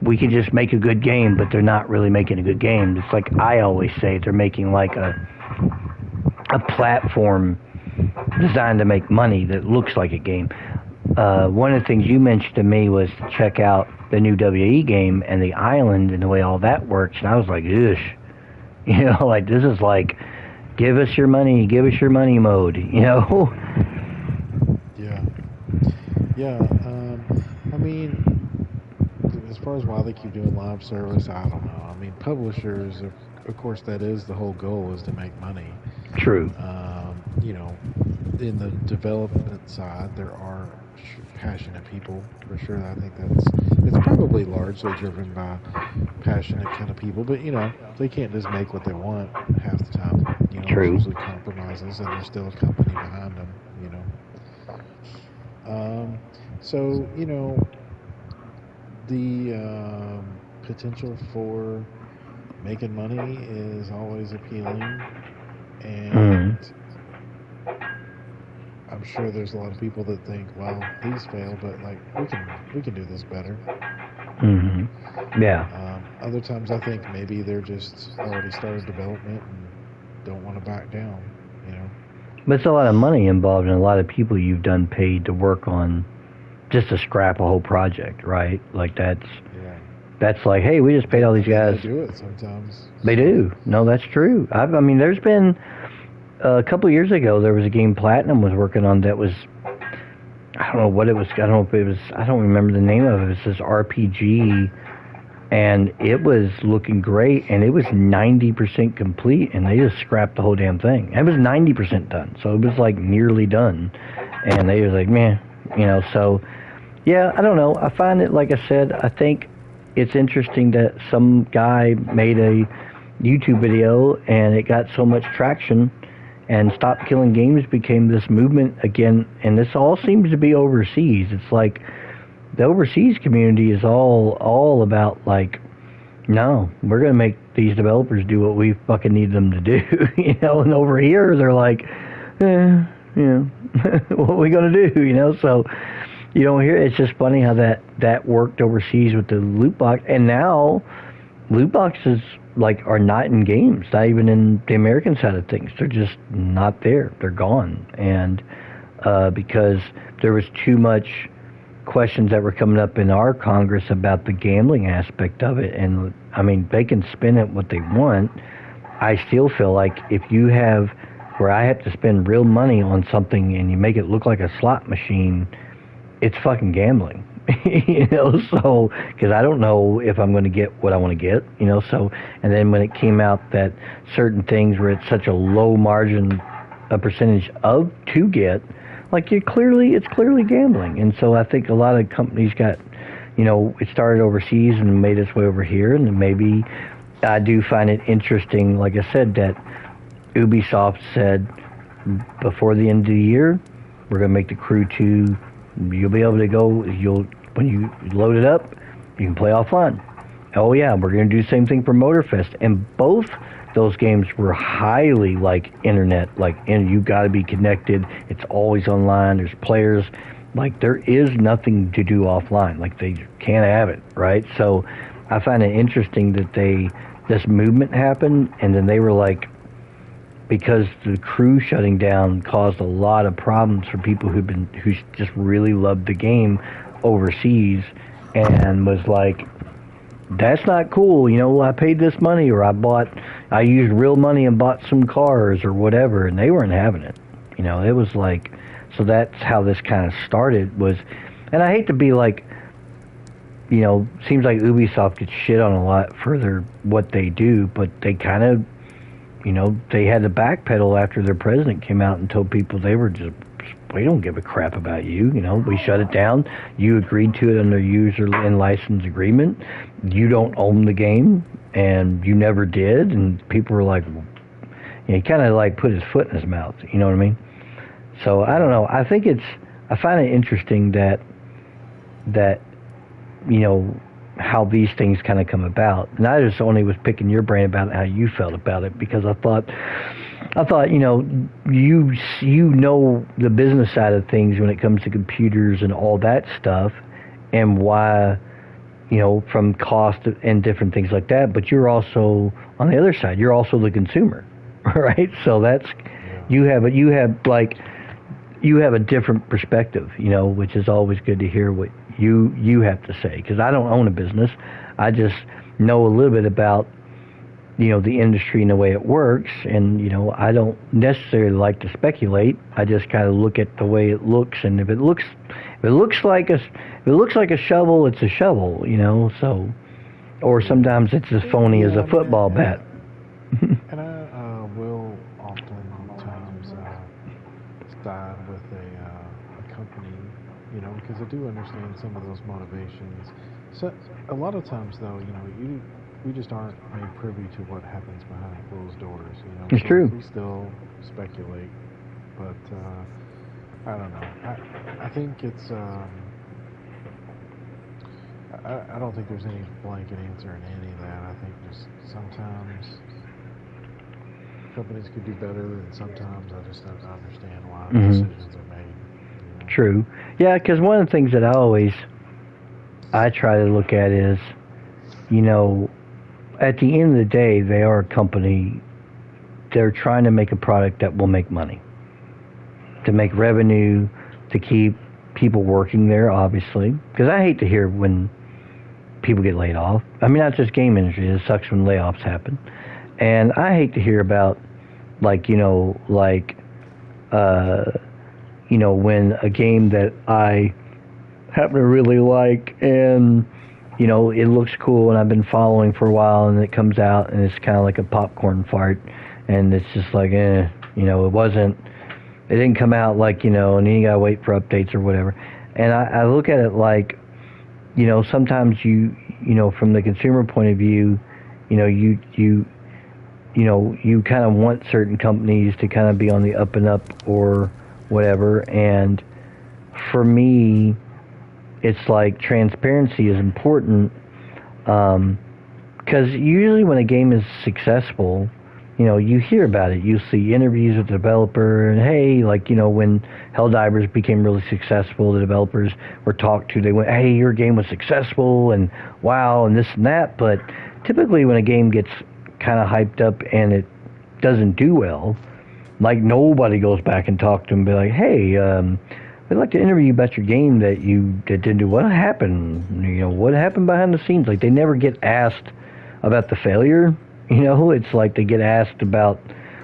we can just make a good game, but they're not really making a good game? It's like I always say, they're making like a platform designed to make money that looks like a game. One of the things you mentioned to me was to check out the new WE game and the island and the way all that works, and I was like, ugh. You know, like, this is like, give us your money mode, you know? Yeah. I mean, as far as why they keep doing live service, I don't know. I mean, publishers, of course, that is the whole goal, is to make money. True. You know, in the development side, there are passionate people, for sure. I think it's probably largely driven by passionate kind of people, but, you know, they can't just make what they want half the time. You know, True. There's usually compromises, and there's still a company behind them, you know. So, you know, the potential for making money is always appealing, and I'm sure there's a lot of people that think, well, these fail, but like we can do this better. Yeah. Other times I think maybe they're just already started development and don't want to back down, you know. But it's a lot of money involved and a lot of people you've done paid to work on just to scrap a whole project, right? Like that's like, hey, we just paid all these guys. They do it sometimes. They do. No, that's true. I mean, there's been a couple of years ago, there was a game Platinum was working on that was, I don't know what it was. I don't remember the name of it. It was this RPG, and it was looking great, and it was 90% complete, and they just scrapped the whole damn thing. And it was 90% done, so it was like nearly done, and they was like, man, you know. So, yeah, I don't know. I find it, like I said, I think it's interesting that some guy made a YouTube video, and it got so much traction, and Stop Killing Games became this movement again, and this all seems to be overseas. It's like the overseas community is all about, like, no, we're going to make these developers do what we fucking need them to do, you know, and over here they're like, you know, what are we going to do, you know? So you don't hear, it's just funny how that worked overseas with the loot box, and now loot boxes like are not in games, not even in the American side of things. They're just not there. They're gone. And because there was too much questions that were coming up in our Congress about the gambling aspect of it. And I mean, they can spin it what they want. I still feel like if you have, where I have to spend real money on something and you make it look like a slot machine, it's fucking gambling. So because I don't know if I'm going to get what I want to get, so and then when it came out that certain things were at such a low margin, a percentage of to get, like it's clearly gambling, and so I think a lot of companies got, it started overseas and made its way over here, and maybe I do find it interesting, like I said, that Ubisoft said before the end of the year, we're going to make the Crew 2. You'll be able to go. When you load it up, you can play offline. Oh yeah, we're going to do the same thing for Motorfest, and both those games were highly like internet, and you got to be connected. It's always online. There's players. Like there is nothing to do offline. Like they can't have it, right? So I find it interesting that this movement happened, and then they were like, because the Crew shutting down caused a lot of problems for people who just really loved the game overseas, and was like, that's not cool. I paid this money, or I used real money and bought some cars or whatever, and they weren't having it. It was like, so that's how this kind of started was, and I hate to be like, seems like Ubisoft gets shit on a lot for what they do, but they kind of, they had to backpedal after their president came out and told people we don't give a crap about you. We shut it down. You agreed to it under user and license agreement. You don't own the game, and you never did. And people were like, he kind of like put his foot in his mouth. You know what I mean? So I don't know. I find it interesting that how these things kind of come about. And I just only was picking your brain about how you felt about it, because I thought you know the business side of things when it comes to computers and all that stuff, and why, from cost and different things like that. But you're also on the other side. You're also the consumer, right? So that's you have a different perspective, which is always good to hear what you have to say, because I don't own a business. I just know a little bit about the industry and the way it works, and I don't necessarily like to speculate. I just kind of look at the way it looks, and if it looks like a shovel, it's a shovel, so, or sometimes it's as phony as a football bat. And I will oftentimes side with a company, because I do understand some of those motivations. So a lot of times, though, we just aren't made privy to what happens behind closed doors. It's so true. We still speculate, but I don't know. I think it's. I don't think there's any blanket answer in any of that. I think just sometimes companies could do better, and sometimes I just don't understand why decisions are made. True. Yeah, because one of the things that I try to look at is, at the end of the day, they are a company. They're trying to make a product that will make money, to make revenue, to keep people working there, obviously. Because I hate to hear when people get laid off. I mean, not just game industry. It sucks when layoffs happen. And I hate to hear about, when a game that I happen to really like, and it looks cool, and I've been following for a while, and it comes out and it's kind of like a popcorn fart, and it's just like, it didn't come out like, and then you gotta wait for updates or whatever. And I look at it like, sometimes from the consumer point of view, you kind of want certain companies to kind of be on the up and up or whatever, and for me, it's like transparency is important, because usually when a game is successful, you hear about it. You see interviews with the developer, and hey, when Helldivers became really successful, the developers were talked to. They went, hey, your game was successful, and wow, and this and that. But typically when a game gets kind of hyped up and it doesn't do well, nobody goes back and talks to them and be like, hey, we'd like to interview you about your game that didn't do. What happened? What happened behind the scenes? They never get asked about the failure. It's like they get asked about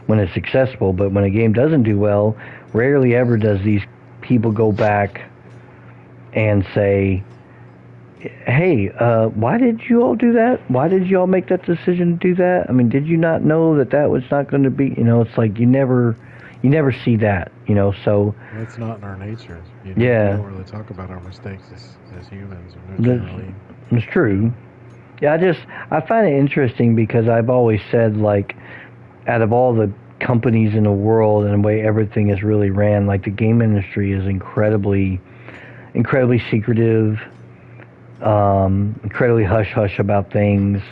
when it's successful, but when a game doesn't do well, rarely ever does these people go back and say, hey, why did you all do that? Why did you all make that decision to do that? I mean, did you not know that that was not going to be? It's like you never see that. So Well, it's not in our nature. We yeah, don't really talk about our mistakes as humans, and they're that's, generally, that's true. Yeah, I find it interesting because I've always said like out of all the companies in the world and the way everything is really ran, like the game industry is incredibly secretive, incredibly hush hush about things,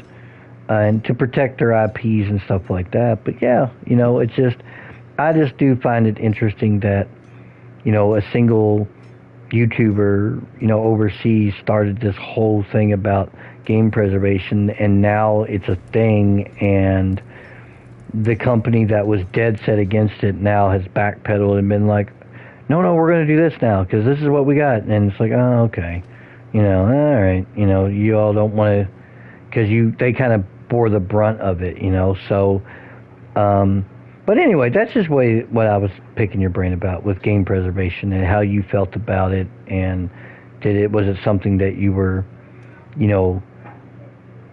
and to protect their IPs and stuff like that. But yeah, it's just I just do find it interesting that a single YouTuber overseas started this whole thing about game preservation, and now it's a thing, and the company that was dead set against it now has backpedaled and been like, no, no, we're going to do this now because this is what we got. And it's like, oh, okay. All right. You all don't want to, because they kind of bore the brunt of it, So, um, but anyway, that's just what I was picking your brain about with game preservation and how you felt about it. And was it something that you were, you know,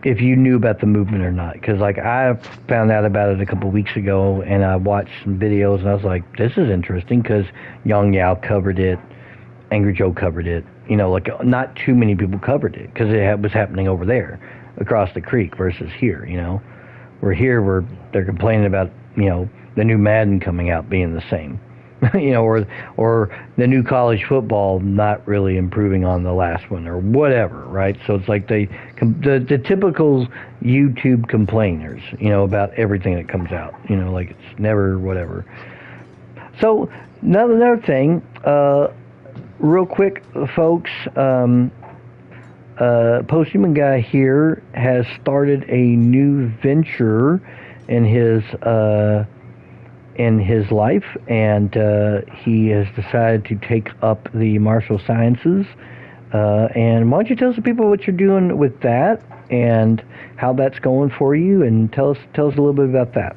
if you knew about the movement or not? Because like I found out about it a couple of weeks ago, and I watched some videos, and I was like, "This is interesting," because Young Yao covered it, Angry Joe covered it. Like not too many people covered it because was happening over there, across the creek versus here. We're here, they're complaining about the new Madden coming out being the same. Or the new college football not really improving on the last one or whatever, right? So it's like the typical YouTube complainers, about everything that comes out, like it's never whatever. So another thing, real quick, folks, Posthuman Guy here has started a new venture in his life, and he has decided to take up the martial sciences. And why don't you tell some people what you're doing with that and how that's going for you, and tell us a little bit about that.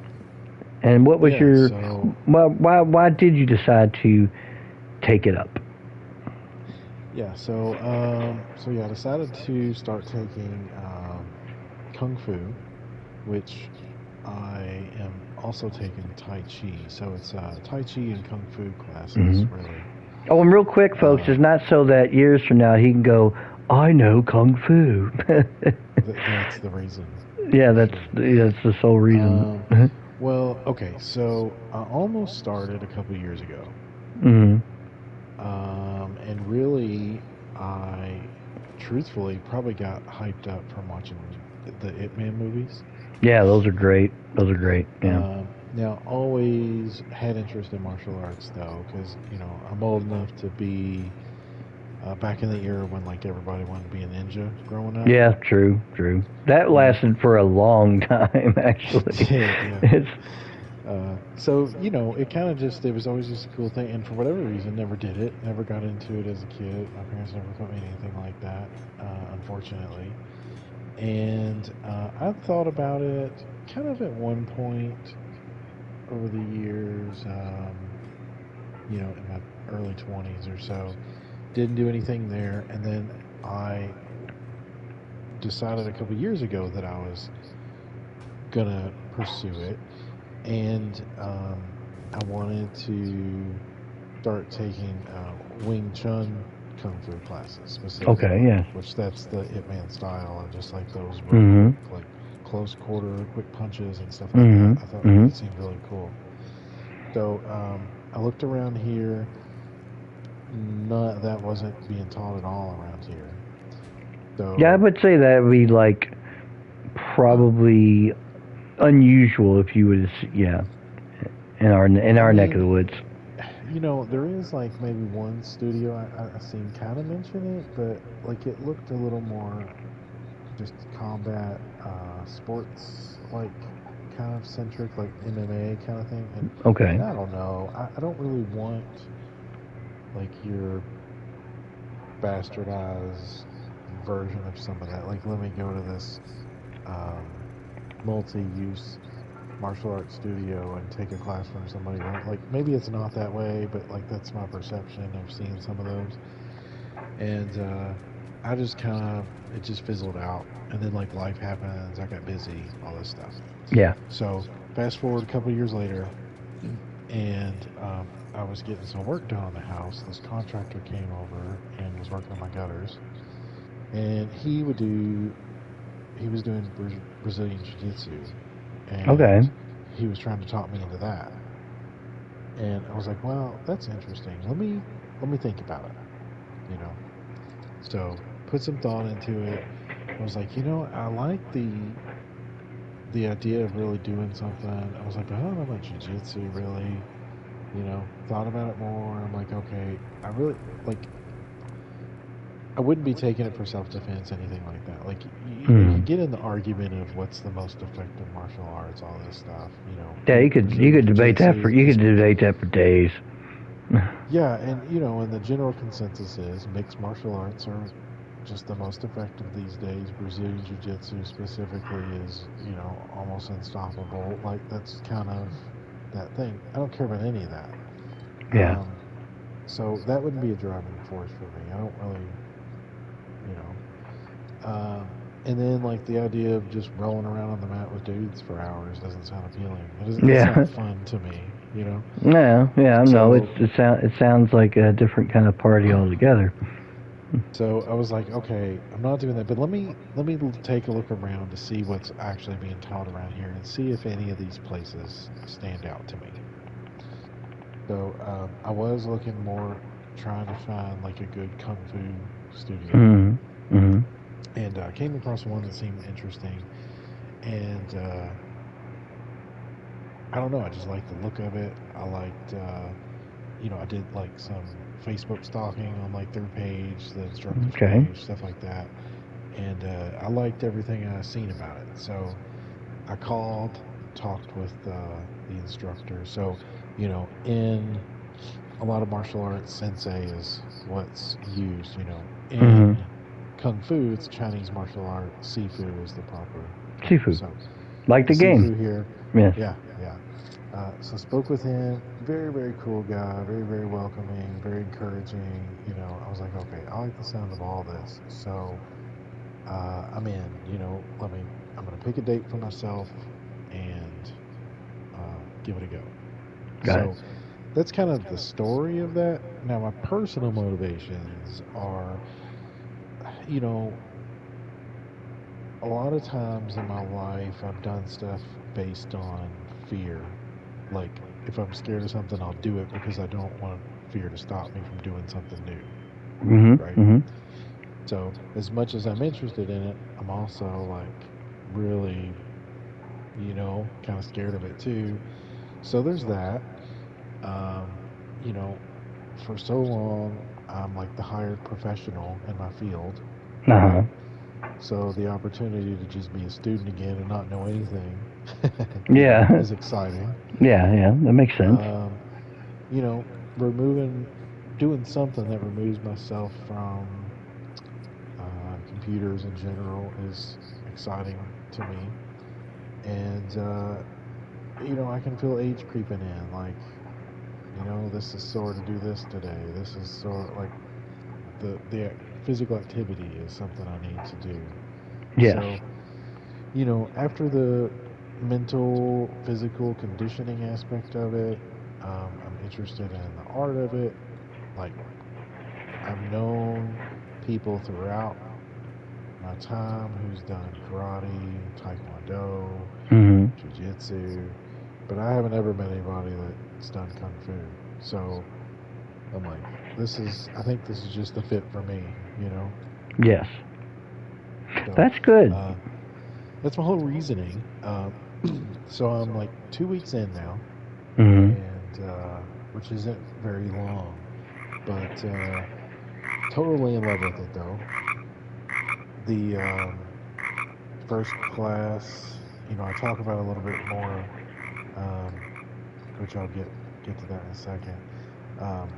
And what was your so why did you decide to take it up? yeah, I decided to start taking kung fu, which I am also taking Tai Chi. So it's Tai Chi and Kung Fu classes, Mm-hmm. really. Oh, and real quick, folks, Uh, it's not so that years from now he can go, I know Kung Fu. that's the reason, Yeah, for that's sure. the sole reason. Um, well, okay, so I almost started a couple years ago. Mm-hmm. And really, I truthfully probably got hyped up from watching the Ip Man movies. Yeah, those are great. Those are great. Yeah. Now, always had interest in martial arts though, because I'm old enough to be back in the era when like everybody wanted to be a ninja growing up. Yeah, true, true. That Uh, lasted for a long time, actually. it did, yeah. It's So it kind of just it was always just a cool thing, and for whatever reason, never did it. Never got into it as a kid. My parents never put me in anything like that, unfortunately. And I've thought about it kind of at one point over the years, in my early 20s or so. Didn't do anything there, and then I decided a couple years ago that I was gonna pursue it, and I wanted to start taking Wing Chun Kung Fu classes okay. specifically, Yeah. which that's the Ip Man style, and just like those real Mm-hmm. quick, like close quarter, quick punches and stuff like that. Mm-hmm. I thought Mm-hmm. it seemed really cool. So I looked around here. Not that wasn't being taught at all around here. Yeah, I So would say that would be like probably unusual if you would. Yeah, in I our neck of mean, the woods. there is like maybe one studio I seen kind of mention it, but like it looked a little more just combat sports like kind of centric, like MMA kind of thing. Okay. And I don't know. I don't really want like your bastardized version of some of that. Like, let me go to this um, multi-use martial arts studio and take a class from somebody. Right? Like, maybe it's not that way, but like that's my perception of seeing some of those. And I just kind of it just fizzled out, and then like life happens. I got busy, all this stuff. Yeah. So fast forward a couple of years later, and I was getting some work done on the house. This contractor came over and was working on my gutters, and he was doing Brazilian jiu-jitsu, Okay. and he was trying to talk me into that. And I was like, well, that's interesting. Let me think about it, you know. So put some thought into it. I was like, I like the idea of really doing something. I was like, I don't know about jujitsu really. Thought about it more. I'm like, okay, I really like. I wouldn't be taking it for self-defense, anything like that. Like, you Hmm. can get in the argument of what's the most effective martial arts, all this stuff. Yeah, you Brazilian could debate that jiu-jitsu for you is could debate that for days. yeah, and the general consensus is mixed martial arts are just the most effective these days. Brazilian jiu-jitsu specifically is, almost unstoppable. Like that's kind of that thing. I don't care about any of that. Yeah. Um, so that wouldn't be a driving force for me. I don't really, you know. And then like the idea of just rolling around on the mat with dudes for hours doesn't sound appealing. It's not Yeah. fun to me. Yeah. Yeah. No, So it sounds like a different kind of party altogether. So I was like, okay, I'm not doing that, but let me take a look around to see what's actually being taught around here and see if any of these places stand out to me. So I was looking more, trying to find like a good kung fu studio, Hmm. Hmm. and came across one that seemed interesting, and I don't know, I just liked the look of it. I liked, I did like some Facebook stalking on like their page, the instructor's Okay. page, stuff like that. And I liked everything I seen about it. So I called, talked with the instructor. So, in a lot of martial arts, sensei is what's used. Hmm. In kung fu, it's Chinese martial art. Sifu is the proper. Seafood, So like the the game. Sifu here, Yes. yeah, yeah. So spoke with him. Very, very cool guy. Very, very welcoming. Very encouraging. I was like, okay, I like the sound of all this. So I'm in. I'm gonna pick a date for myself and give it a go. Got it. So that's kind of the story of that. Now, my personal motivations are, you know, a lot of times in my life, I've done stuff based on fear. Like, if I'm scared of something, I'll do it because I don't want fear to stop me from doing something new, Hmm. right? Hmm. So, as much as I'm interested in it, I'm also like really, kind of scared of it too. So there's that. Um, you know, for so long, I'm like the hired professional in my field, Uh huh. right? So the opportunity to just be a student again and not know anything, Yeah. is exciting. Yeah. Yeah. That makes sense. Um, you know, doing something that removes myself from computers in general is exciting to me. And I can feel age creeping in. Like, this is sore to do this today. This is sore like the physical activity is something I need to do. Yes. So, after the mental, physical conditioning aspect of it, I'm interested in the art of it. Like, I've known people throughout my time who's done karate, taekwondo, Hmm. jiu-jitsu, but I haven't ever met anybody that's done kung fu. So I'm like, I think this is just the fit for me. Yes. So That's good. uh, that's my whole reasoning. So I'm like 2 weeks in now, Hmm. and which isn't very long, but totally in love with it though. The first class, I talk about a little bit more, um, which I'll get to that in a second. Um,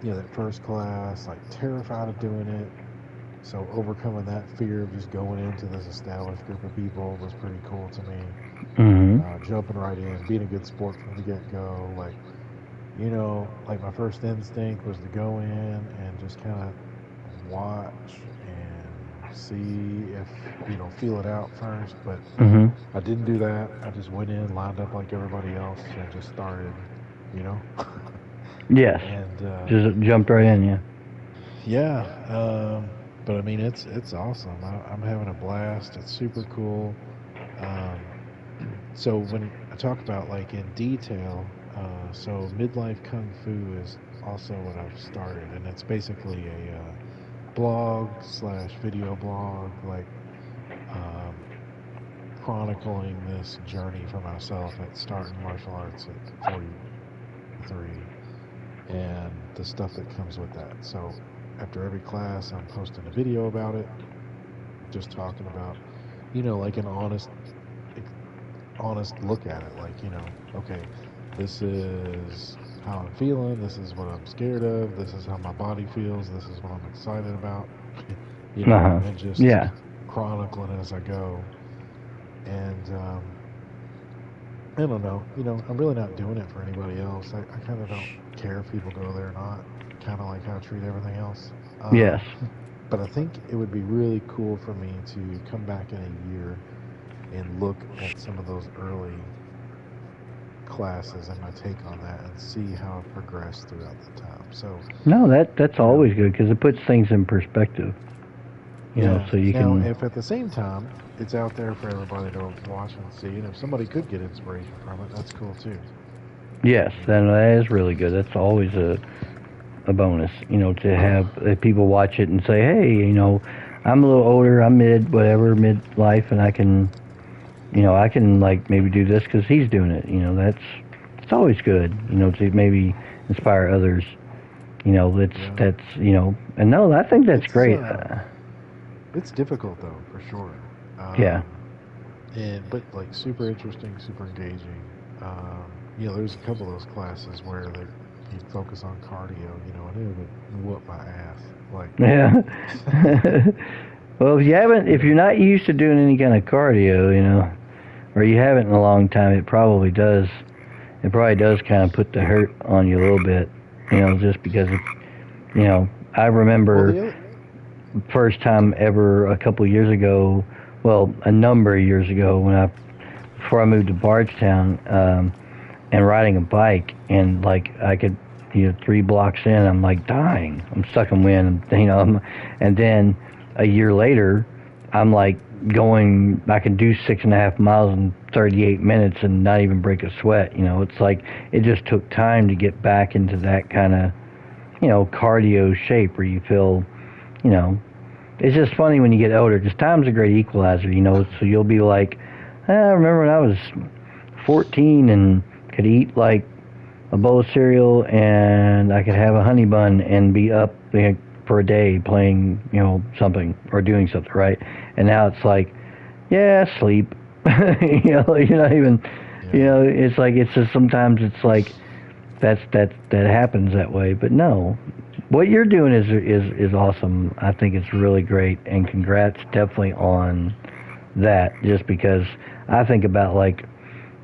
that first class, like terrified of doing it. So overcoming that fear of just going into this established group of people was pretty cool to me. Hmm. Jumping right in, being a good sport from the get go. Like my first instinct was to go in and just kind of watch and see if, feel it out first. But Hmm. I didn't do that. I just went in, lined up like everybody else, and just started, you know. Yes. And Just jumped right in, yeah. yeah, but I mean, it's awesome. I'm having a blast. It's super cool. Um, so when I talk about like in detail, so midlife kung fu is also what I've started, and it's basically a blog slash video blog, like um, chronicling this journey for myself at starting martial arts at 43 and the stuff that comes with that. So after every class, I'm posting a video about it, just talking about, like an honest look at it. Like, okay, this is how I'm feeling. This is what I'm scared of. This is how my body feels. This is what I'm excited about. Uh-huh. And just Yeah. chronicling as I go. And I don't know. I'm really not doing it for anybody else. I kind of don't care if people go there or not. Kind of like how I treat everything else. Yes. But I think it would be really cool for me to come back in a year and look at some of those early classes and my take on that and see how I've progressed throughout the time. So, No, that's you know, always good because it puts things in perspective. yeah. So you Now, can. if at the same time it's out there for everybody to watch and see, and if somebody could get inspiration from it, that's cool too. Yes, You know. then that is really good. That's always a bonus. To have people watch it and say, hey, I'm a little older, I'm midlife, and I can like maybe do this because he's doing it. That's it's always good. To maybe inspire others. Yeah. And no, I think that's It's great. it's difficult though, for sure. Yeah. And but like super interesting, super engaging. There's a couple of those classes where you focus on cardio, and it would whoop my ass. Like, Yeah. Well, if you're not used to doing any kind of cardio, or you haven't in a long time, it probably does kind of put the hurt on you a little bit, just because I well, remember the other, first time ever a couple years ago, well, a number of years ago before I moved to Bardstown, and riding a bike, and like I could, 3 blocks in, I'm like dying. I'm sucking wind, and then a year later, I'm like going. I can do 6.5 miles in 38 minutes and not even break a sweat. It's like it just took time to get back into that kind of, cardio shape where you feel, you know, it's just funny when you get older because time's a great equalizer. So you'll be like, I remember when I was 14 and could eat like a bowl of cereal and I could have a honey bun and be up for a day playing, something or doing something, right? And now it's like, yeah, sleep. You're not even, yeah, it's just sometimes it's like that happens that way. But no, what you're doing is awesome. I think it's really great, and congrats definitely on that. Just because I think about like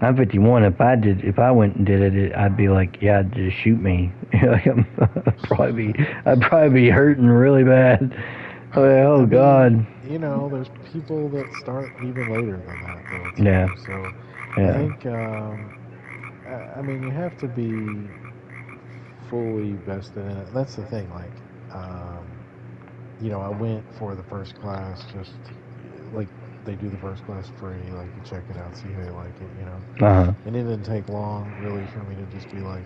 I'm 51. If I went and did it, I'd be like, yeah, just shoot me. I'd probably be hurting really bad. I Oh mean, God. there's people that start even later than that though Yeah. too. So I Yeah. think, I mean, you have to be fully vested in it. That's the thing. Like, I went for the first class just like they do the first class free. Like you check it out, see how you like it. Uh huh. And it didn't take long really for me to just be like,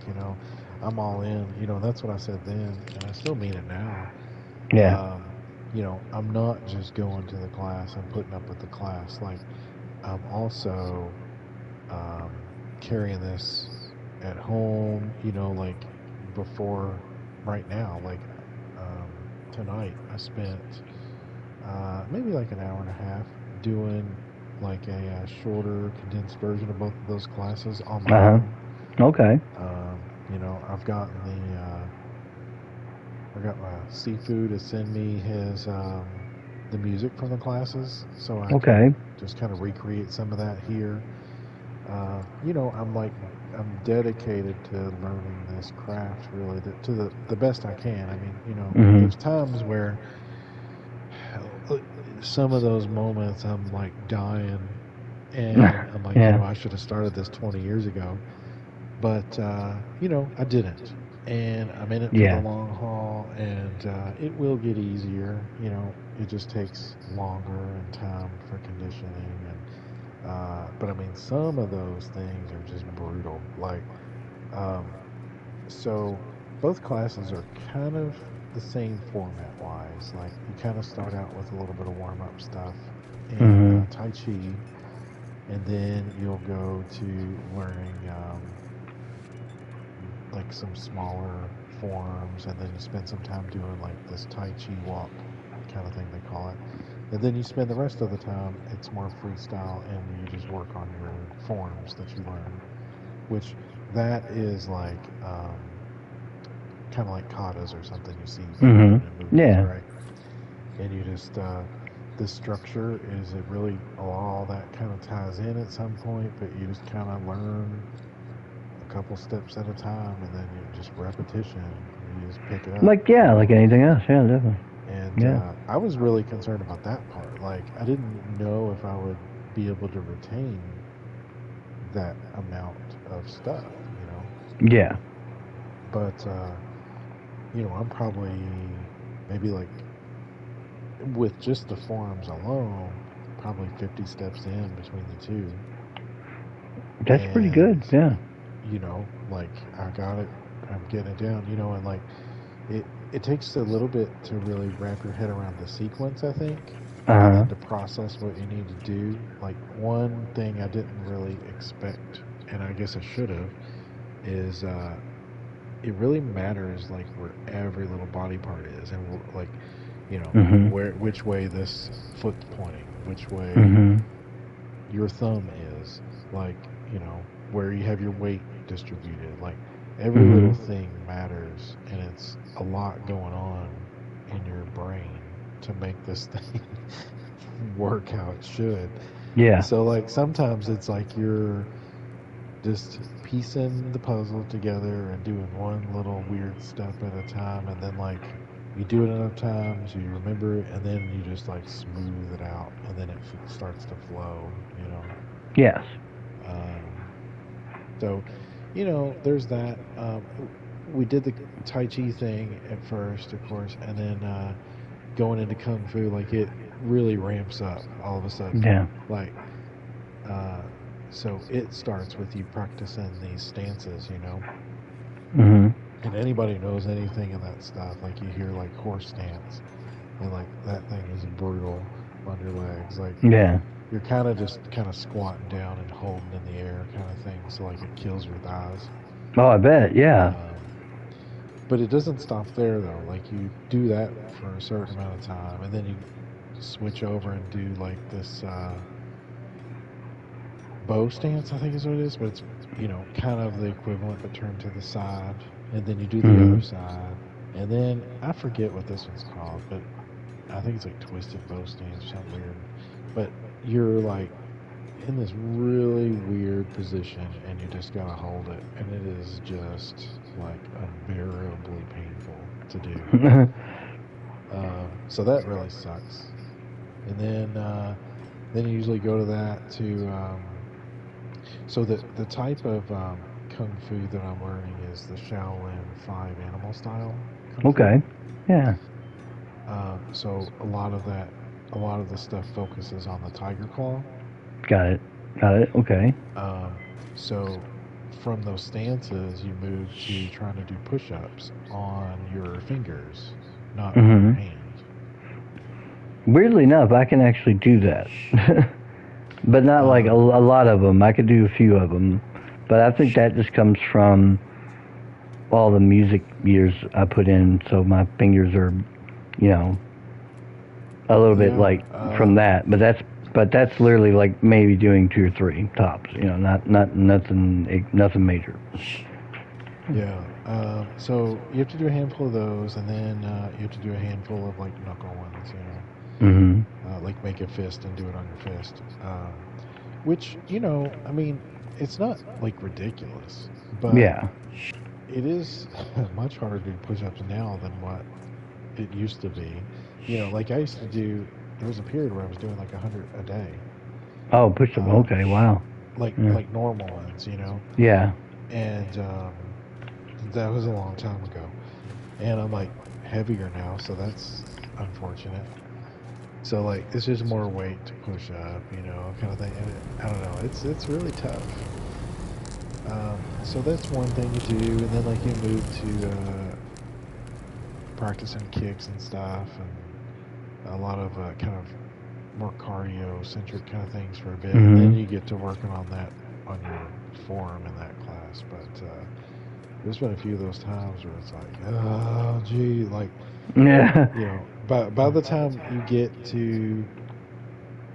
I'm all in. That's what I said then, and I still mean it now. Yeah. Um, I'm not just going to the class and putting up with the class. Like, I'm also um, carrying this at home, like before right now, like tonight, I spent maybe like an hour and a half doing like a, shorter, condensed version of both of those classes on my Uh huh. own. Okay. I've gotten I got my seafood to send me his the music from the classes, so I can Okay. just kind of recreate some of that here. I'm dedicated to learning this craft really to the best I can. I mean, Mhm. there's times where some of those moments I'm like dying, and I'm like, Yeah. I should have started this 20 years ago, but I didn't, and I'm in it for the Yeah. long haul, and it will get easier. It just takes longer and time for conditioning, and but I mean, some of those things are just brutal. Like, um, so both classes are kind of the same format wise. Like, you kind of start out with a little bit of warm up stuff in Mhm. Tai Chi, and then you'll go to learning like some smaller forms, and then you spend some time doing like this Tai Chi walk kind of thing they call it. And then you spend the rest of the time, it's more freestyle, and you just work on your forms that you learn, which that is like kind of like katas or something you see Mhm. doing in movies, Yeah. right? And you just the structure is it really all that kind of ties in at some point, but you just kind of learn a couple steps at a time, and then you just repetition. You just pick it up, Like yeah, like anything else. Yeah, definitely. And Yeah. I was really concerned about that part. Like, I didn't know if I would be able to retain that amount of stuff. Yeah. But I'm probably maybe like with just the forms alone, probably 50 steps in between the two. That's pretty good. And, Yeah. like, I got it, I'm getting it down, and like it takes a little bit to really wrap your head around the sequence, I think, and Uh-huh. then to process what you need to do. Like, one thing I didn't really expect, and I guess I should have, is it really matters like where every little body part is, and like Mhm. which way this foot's pointing, which way Mhm. your thumb is, like, where you have your weight distributed. Like, every little Mhm. thing matters, and it's a lot going on in your brain to make this thing work how it should. Yeah. So, like, sometimes it's like you're just piecing the puzzle together and doing one little weird step at a time, and then, like, you do it enough times, you remember it, and then you just like smooth it out, and then it starts to flow. Yes. Um, so, there's that. We did the Tai Chi thing at first, of course, and then going into Kung Fu, like, it really ramps up all of a sudden. Yeah. Like, uh, so it starts with you practicing these stances. Mhm. And anybody knows anything in that stuff, like, you hear like horse stance, and like that thing is brutal on your legs. Like, Yeah. you're kind of just kind of squatting down and holding in the air kind of thing, so like it kills your thighs. Oh, I bet. Yeah. Um, but it doesn't stop there though. Like, you do that for a certain amount of time, and then you switch over and do like this bow stance, I think is what it is. But it's kind of the equivalent, but turned to the side, and then you do the other Mhm. side, and then I forget what this one's called, but I think it's like twisted bow stance or something weird. But you're like in this really weird position, and you just gotta hold it, and it is just like unbearably painful to do. So that really sucks. And then you usually go to that to so the type of kung fu that I'm learning is the Shaolin Five Animal Style kung fu. Okay. Yeah. So a lot of the stuff focuses on the tiger claw. Got it. Got it. Okay. Um, so from those stances, you move to trying to do push-ups on your fingers, not on your Mhm. hand. Weirdly enough, I can actually do that. But not like a Um, lot of them. I could do a few of them. But I think that just comes from all the music years I put in, so my fingers are, you know, a little bit yeah. like from that. But that's literally like maybe doing two or three tops. Not nothing major. Yeah. So you have to do a handful of those, and then you have to do a handful of like knuckle ones. Mhm. Like make a fist and do it on your fist. Which, I mean, it's not like ridiculous, but Yeah. it is much harder to do push-ups now than what it used to be. Like, I used to do. there was a period where I was doing like 100 a day. Oh, push up. Um, Okay, wow. Yeah. like normal ones, you know. Yeah. And that was a long time ago. And I'm like heavier now, so that's unfortunate. So like it's just more weight to push up, you know, kind of thing. And I don't know, it's really tough. So that's one thing you do, and then like you move to practicing kicks and stuff, and a lot of kind of more cardio centric kind of things for a bit, and then Mhm. you get to working on that on your form in that class. But there's been a few of those times where it's like, oh, gee, like Yeah. you know, by the time you get to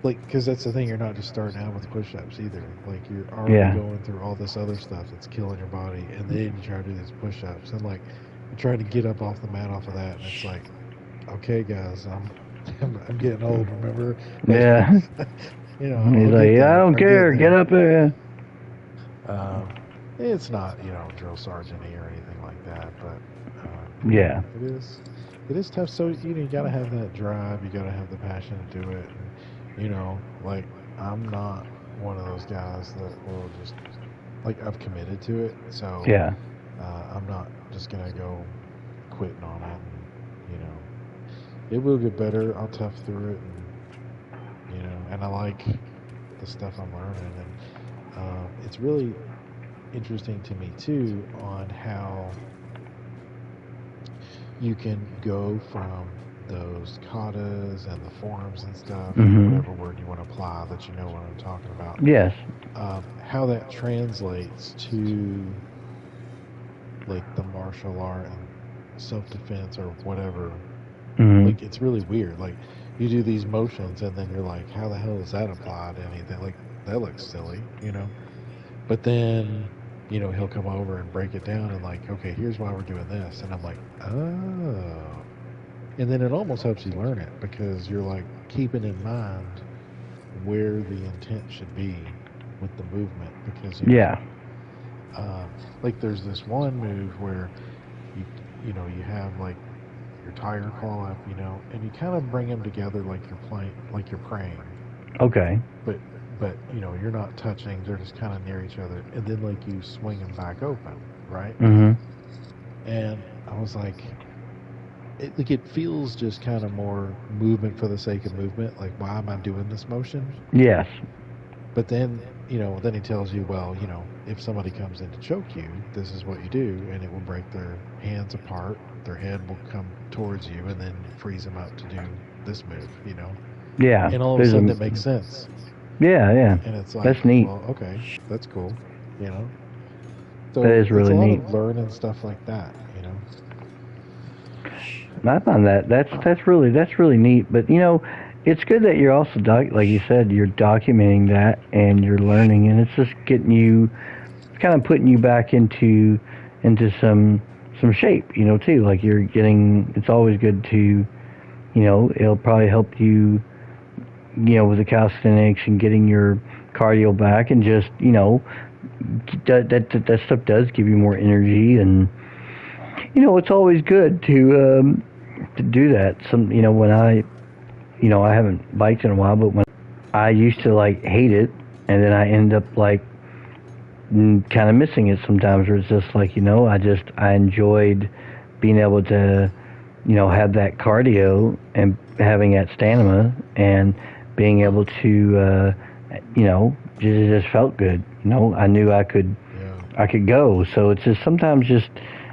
like, because that's the thing, you're not just starting out with push-ups either. Like you're already Yeah. going through all this other stuff that's killing your body, and then you try to do these push-ups, and like you're trying to get up off the mat off of that, and it's like, okay, guys, I'm getting old. Remember, like, Yeah. I'll He's like, get yeah, I there. don't I'm getting care. Get there. up there. Um, it's not, drill sergeant or anything like that, but Yeah. it is tough. So you got to have that drive, you got to have the passion to do it, and like I'm not one of those guys that will just like I've committed to it, so Yeah. I'm not just gonna go quitting on it, and it will get better. I'll tough through it, and and I like the stuff I'm learning, and it's really interesting to me too on how you can go from those katas and the forms and stuff, Mhm. whatever word you want to apply, that you know what I'm talking about, Yes. how that translates to like the martial art and self-defense or whatever. Mhm. Like it's really weird. Like you do these motions and then you're like, how the hell does that apply to anything? Like that looks silly. But then, he'll come over and break it down and like, okay, here's why we're doing this. And I'm like, oh. And then it almost helps you learn it because you're like keeping in mind where the intent should be with the movement because, Yeah. like there's this one move where you, you have like your tiger call up, and you kind of bring them together like you're playing, like you're praying. Okay. But you're not touching; they're just kind of near each other, and then like you swing them back open, right? Mhm. And I was like, it feels just kind of more movement for the sake of movement. Like, why am I doing this motion? Yes. But then, then he tells you, well, if somebody comes in to choke you, this is what you do, and it will break their hands apart. Their head will come towards you, and then freeze them up to do this move. Yeah. And all of a There's sudden, a. it makes sense. Yeah. Yeah. And it's like, That's neat. well, okay, that's cool. You know, That so is it's a really lot neat. of learning stuff like that. I found that that's really neat. But it's good that you're also like you said, you're documenting that and you're learning, and it's just getting you, kind of putting you back into some shape, too. Like you're getting. It's always good to, it'll probably help you, with the calisthenics and getting your cardio back, and just that stuff does give you more energy, and it's always good to do that. When I haven't biked in a while, but when I used to like hate it, and then I end up like kind of missing it sometimes, where it's just like I enjoyed being able to have that cardio and having that stamina and being able to just felt good. I knew Yeah. I could go. So it's just sometimes just,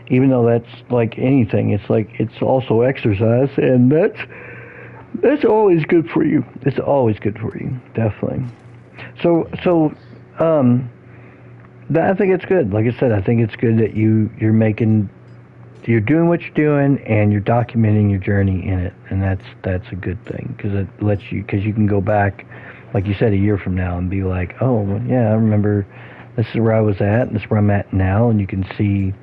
even though that's like anything, it's like it's also exercise, and that's always good for you. It's always good for you, definitely. So um, I think it's good. Like I said, I think it's good that you're doing what you're doing, and you're documenting your journey in it, and that's a good thing, because it lets you, because you can go back, like you said, a year from now and be like, oh well, yeah, I remember this is where I was at, and this is where I'm at now, and you can see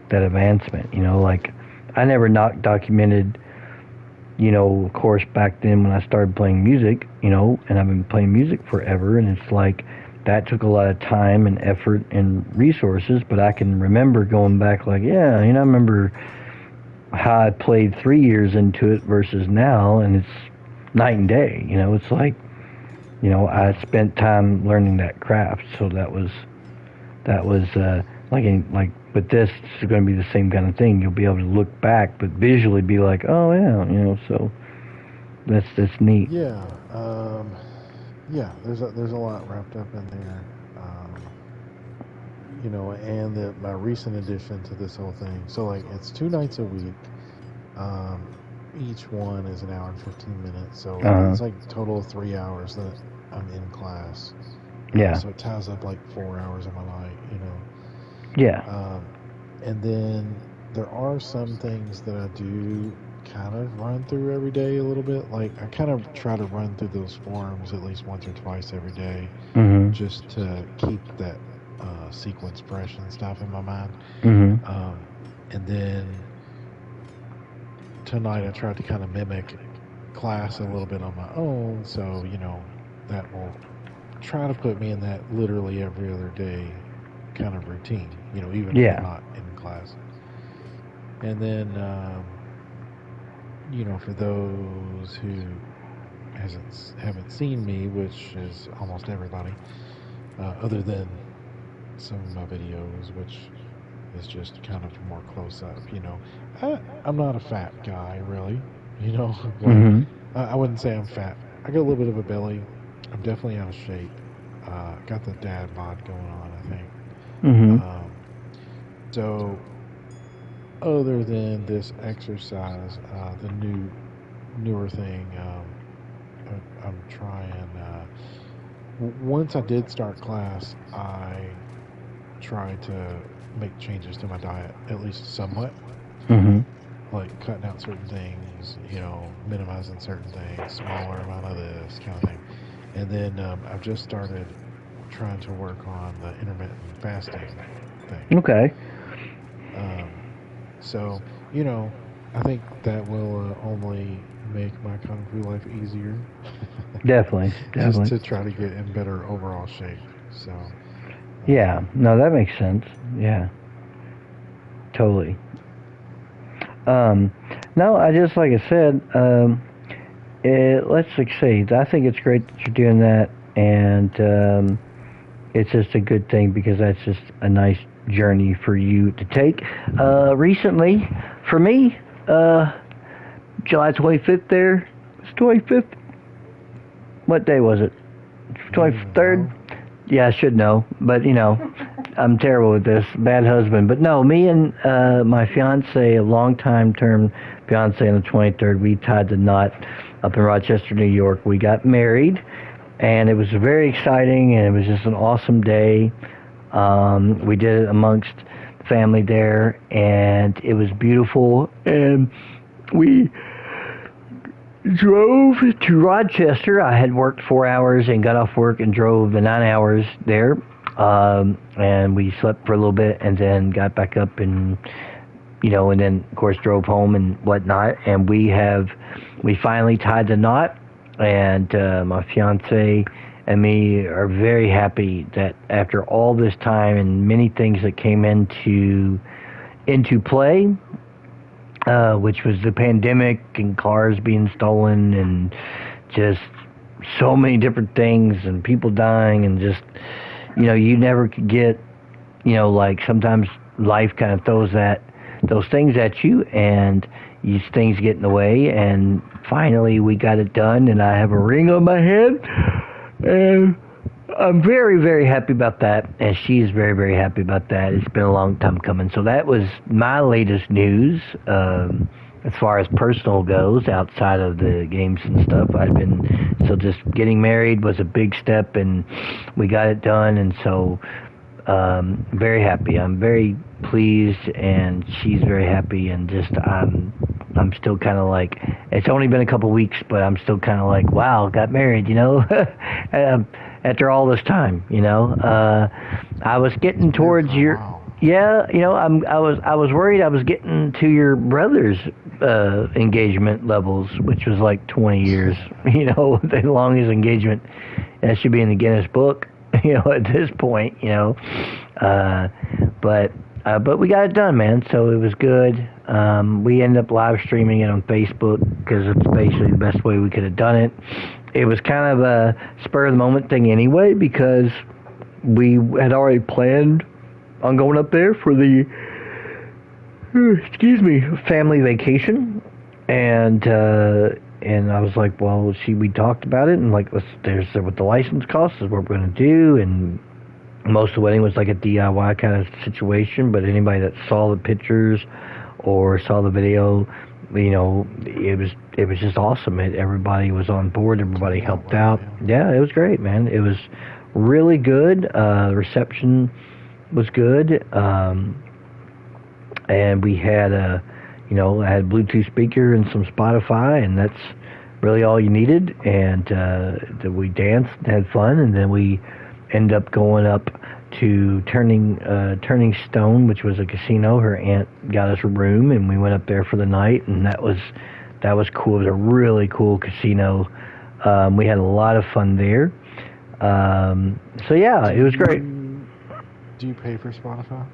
that advancement. Like I never not documented, of course, back then when I started playing music, and I've been playing music forever, and it's like that took a lot of time and effort and resources, but I can remember going back like, yeah, I remember how I played 3 years into it versus now, and night and day. It's like, I spent time learning that craft, so that was but this is going to be the same kind of thing. You'll be able to look back, but visually be like, oh yeah. So that's neat. Yeah, yeah. There's a lot wrapped up in there. And my recent addition to this whole thing. So like it's 2 nights a week. Um, each one is an hour and 15 minutes. So Uh, it's like a total of 3 hours that I'm in class. yeah, So it ties up like 4 hours of my night. yeah, And then there are some things that I do kind of run through every day a little bit. Like I kind of try to run through those forums at least once or twice every day, mhm, just to keep that sequence fresh and stuff in my mind. mhm, Um, and then tonight I tried to kind of mimic class a little bit on my own, so that will try to put me in that literally every other day kind of routine. Even if I'm yeah, not in class. And then for those who haven't seen me, which is almost everybody, other than some of my videos, which is just kind of more close up. I'm not a fat guy, really. Like mhm, I wouldn't say I'm fat. I got a little bit of a belly. I'm definitely out of shape. Got the dad bod going on, I think. mhm, Um, so other than this exercise, the newer thing, I'm trying. Once I did start class, I tried to make changes to my diet, at least somewhat, mhm. like cutting out certain things, minimizing certain things, smaller amount of this kind of thing. And then I've just started trying to work on the intermittent fasting thing. Okay, Um, so, I think that will only make my kung fu life easier, definitely, just definitely. to try to get in better overall shape. So, Yeah, no, that makes sense. Yeah, totally. Um, no, I just like I said. Let's succeed. I think it's great that you're doing that, and it's just a good thing because that's just a nice journey for you to take. Recently, for me, July 25th. There, it's 25th. What day was it? you don't even 23rd. know. Yeah, I should know, but I'm terrible with this. Bad husband. But no, me and my fiance, a long-time term fiance, on the 23rd, we tied the knot up in Rochester, New York. We got married, and it was very exciting, and it was just an awesome day. We did it amongst family there, and it was beautiful. And we drove to Rochester. I had worked 4 hours and got off work and drove the 9 hours there. And we slept for a little bit and then got back up and and then of course drove home and whatnot. And we finally tied the knot. And my fiance and me are very happy that after all this time and many things that came into play, which was the pandemic and cars being stolen and just so many different things and people dying and just you never could get like sometimes life kind of throws those things at you and these things get in the way, and finally we got it done and I have a ring on my head, and I'm very, very happy about that, and she's very, very happy about that. It's been a long time coming. So that was my latest news. As far as personal goes, outside of the games and stuff, just getting married was a big step, and we got it done, and so very happy. I'm very pleased, and she's very happy, and just I'm still kind of like, it's only been a couple weeks, but I'm still kind of like, wow, got married, after all this time, I was getting towards your, yeah, I was worried I was getting to your brother's engagement levels, which was like 20 years, the longest engagement. That should be in the Guinness book, at this point, but But we got it done, man. So it was good. We ended up live streaming it on Facebook because it's basically the best way we could have done it. It was kind of a spur of the moment thing anyway because we had already planned on going up there for the family vacation, and I was like, well, we talked about it, and like, there's what the license costs is what we're going to do, and most of the wedding was like a DIY kind of situation, but anybody that saw the pictures or saw the video, it was just awesome. Everybody was on board. Everybody helped out. Yeah, it was great, man. It was really good. The reception was good, and we had I had a Bluetooth speaker and some Spotify, and that's really all you needed. And we danced, had fun, and then we ended up going up to Turning Stone, which was a casino. Her aunt got us a room, and we went up there for the night, and that was cool. It was a really cool casino. We had a lot of fun there. So yeah, it was great. Do you pay for Spotify?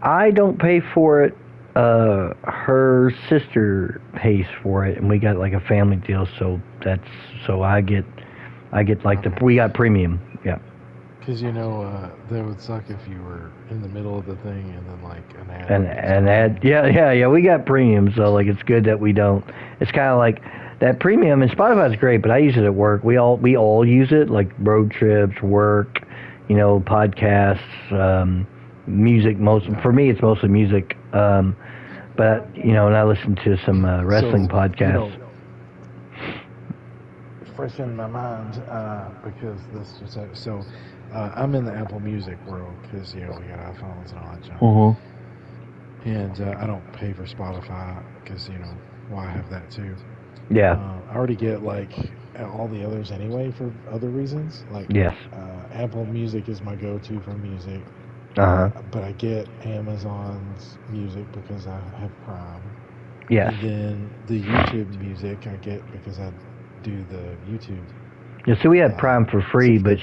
I don't pay for it. Her sister pays for it, and we got like a family deal. So I get like we got premium. Yeah. Because that would suck if you were in the middle of the thing and then like an ad. An ad. Yeah. We got premium, so like it's good that we don't. It's kind of like that premium, and Spotify's great, but I use it at work. We all use it, like road trips, work, podcasts, music. For me, it's mostly music. But and I listen to some wrestling podcasts. Fresh in my mind because this was I'm in the Apple Music world because we got iPhones and all that junk. Mm-hmm. And I don't pay for Spotify because why have that too? Yeah. I already get like all the others anyway for other reasons. Like yes. Apple Music is my go-to for music. But I get Amazon's music because I have Prime. Yes. And then the YouTube music I get because I do the YouTube. Yeah, so we had Prime for free, but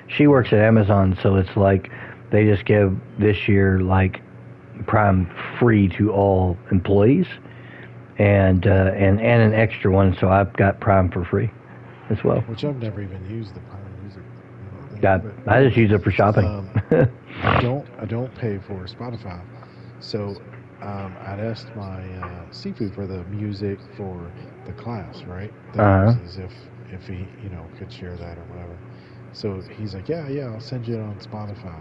she works at Amazon, so it's like they just give this year like Prime free to all employees, and an extra one. So I've got Prime for free as well. Which I've never even used the Prime Music. I just use it for shopping. I don't pay for Spotify, so I'd asked my Sifu for the music for the class, right? If he could share that or whatever. So he's like, yeah, I'll send you it on Spotify,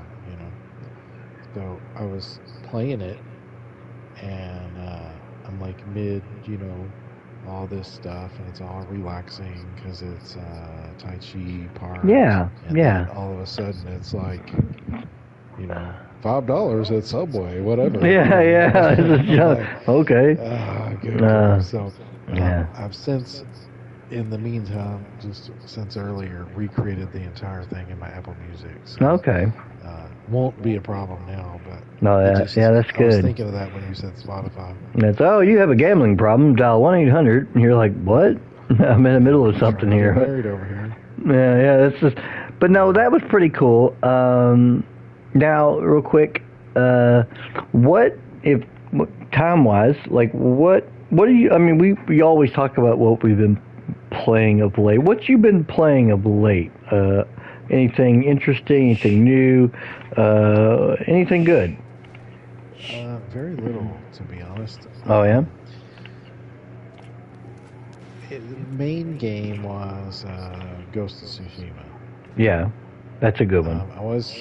So I was playing it, and I'm like mid, all this stuff, and it's all relaxing because it's Tai Chi part. Yeah, and yeah. Then all of a sudden, it's like, $5 at Subway, whatever. Yeah. Okay. Good. So yeah. I've since, in the meantime, just since earlier, recreated the entire thing in my Apple Music. So, okay. Won't be a problem now, but no, that's good. I was thinking of that when you said Spotify. That's you have a gambling problem. Dial 1-800, and you're like, what? I'm in the middle of something here. Married over here. Yeah. That's just. But no, that was pretty cool. Now, real quick, what if time-wise, like what do you? I mean, we always talk about what we've been playing of late. What you been playing of late? Anything interesting? Anything new? Anything good? Very little, to be honest. Oh yeah. The main game was Ghost of Tsushima. Yeah, that's a good one. I was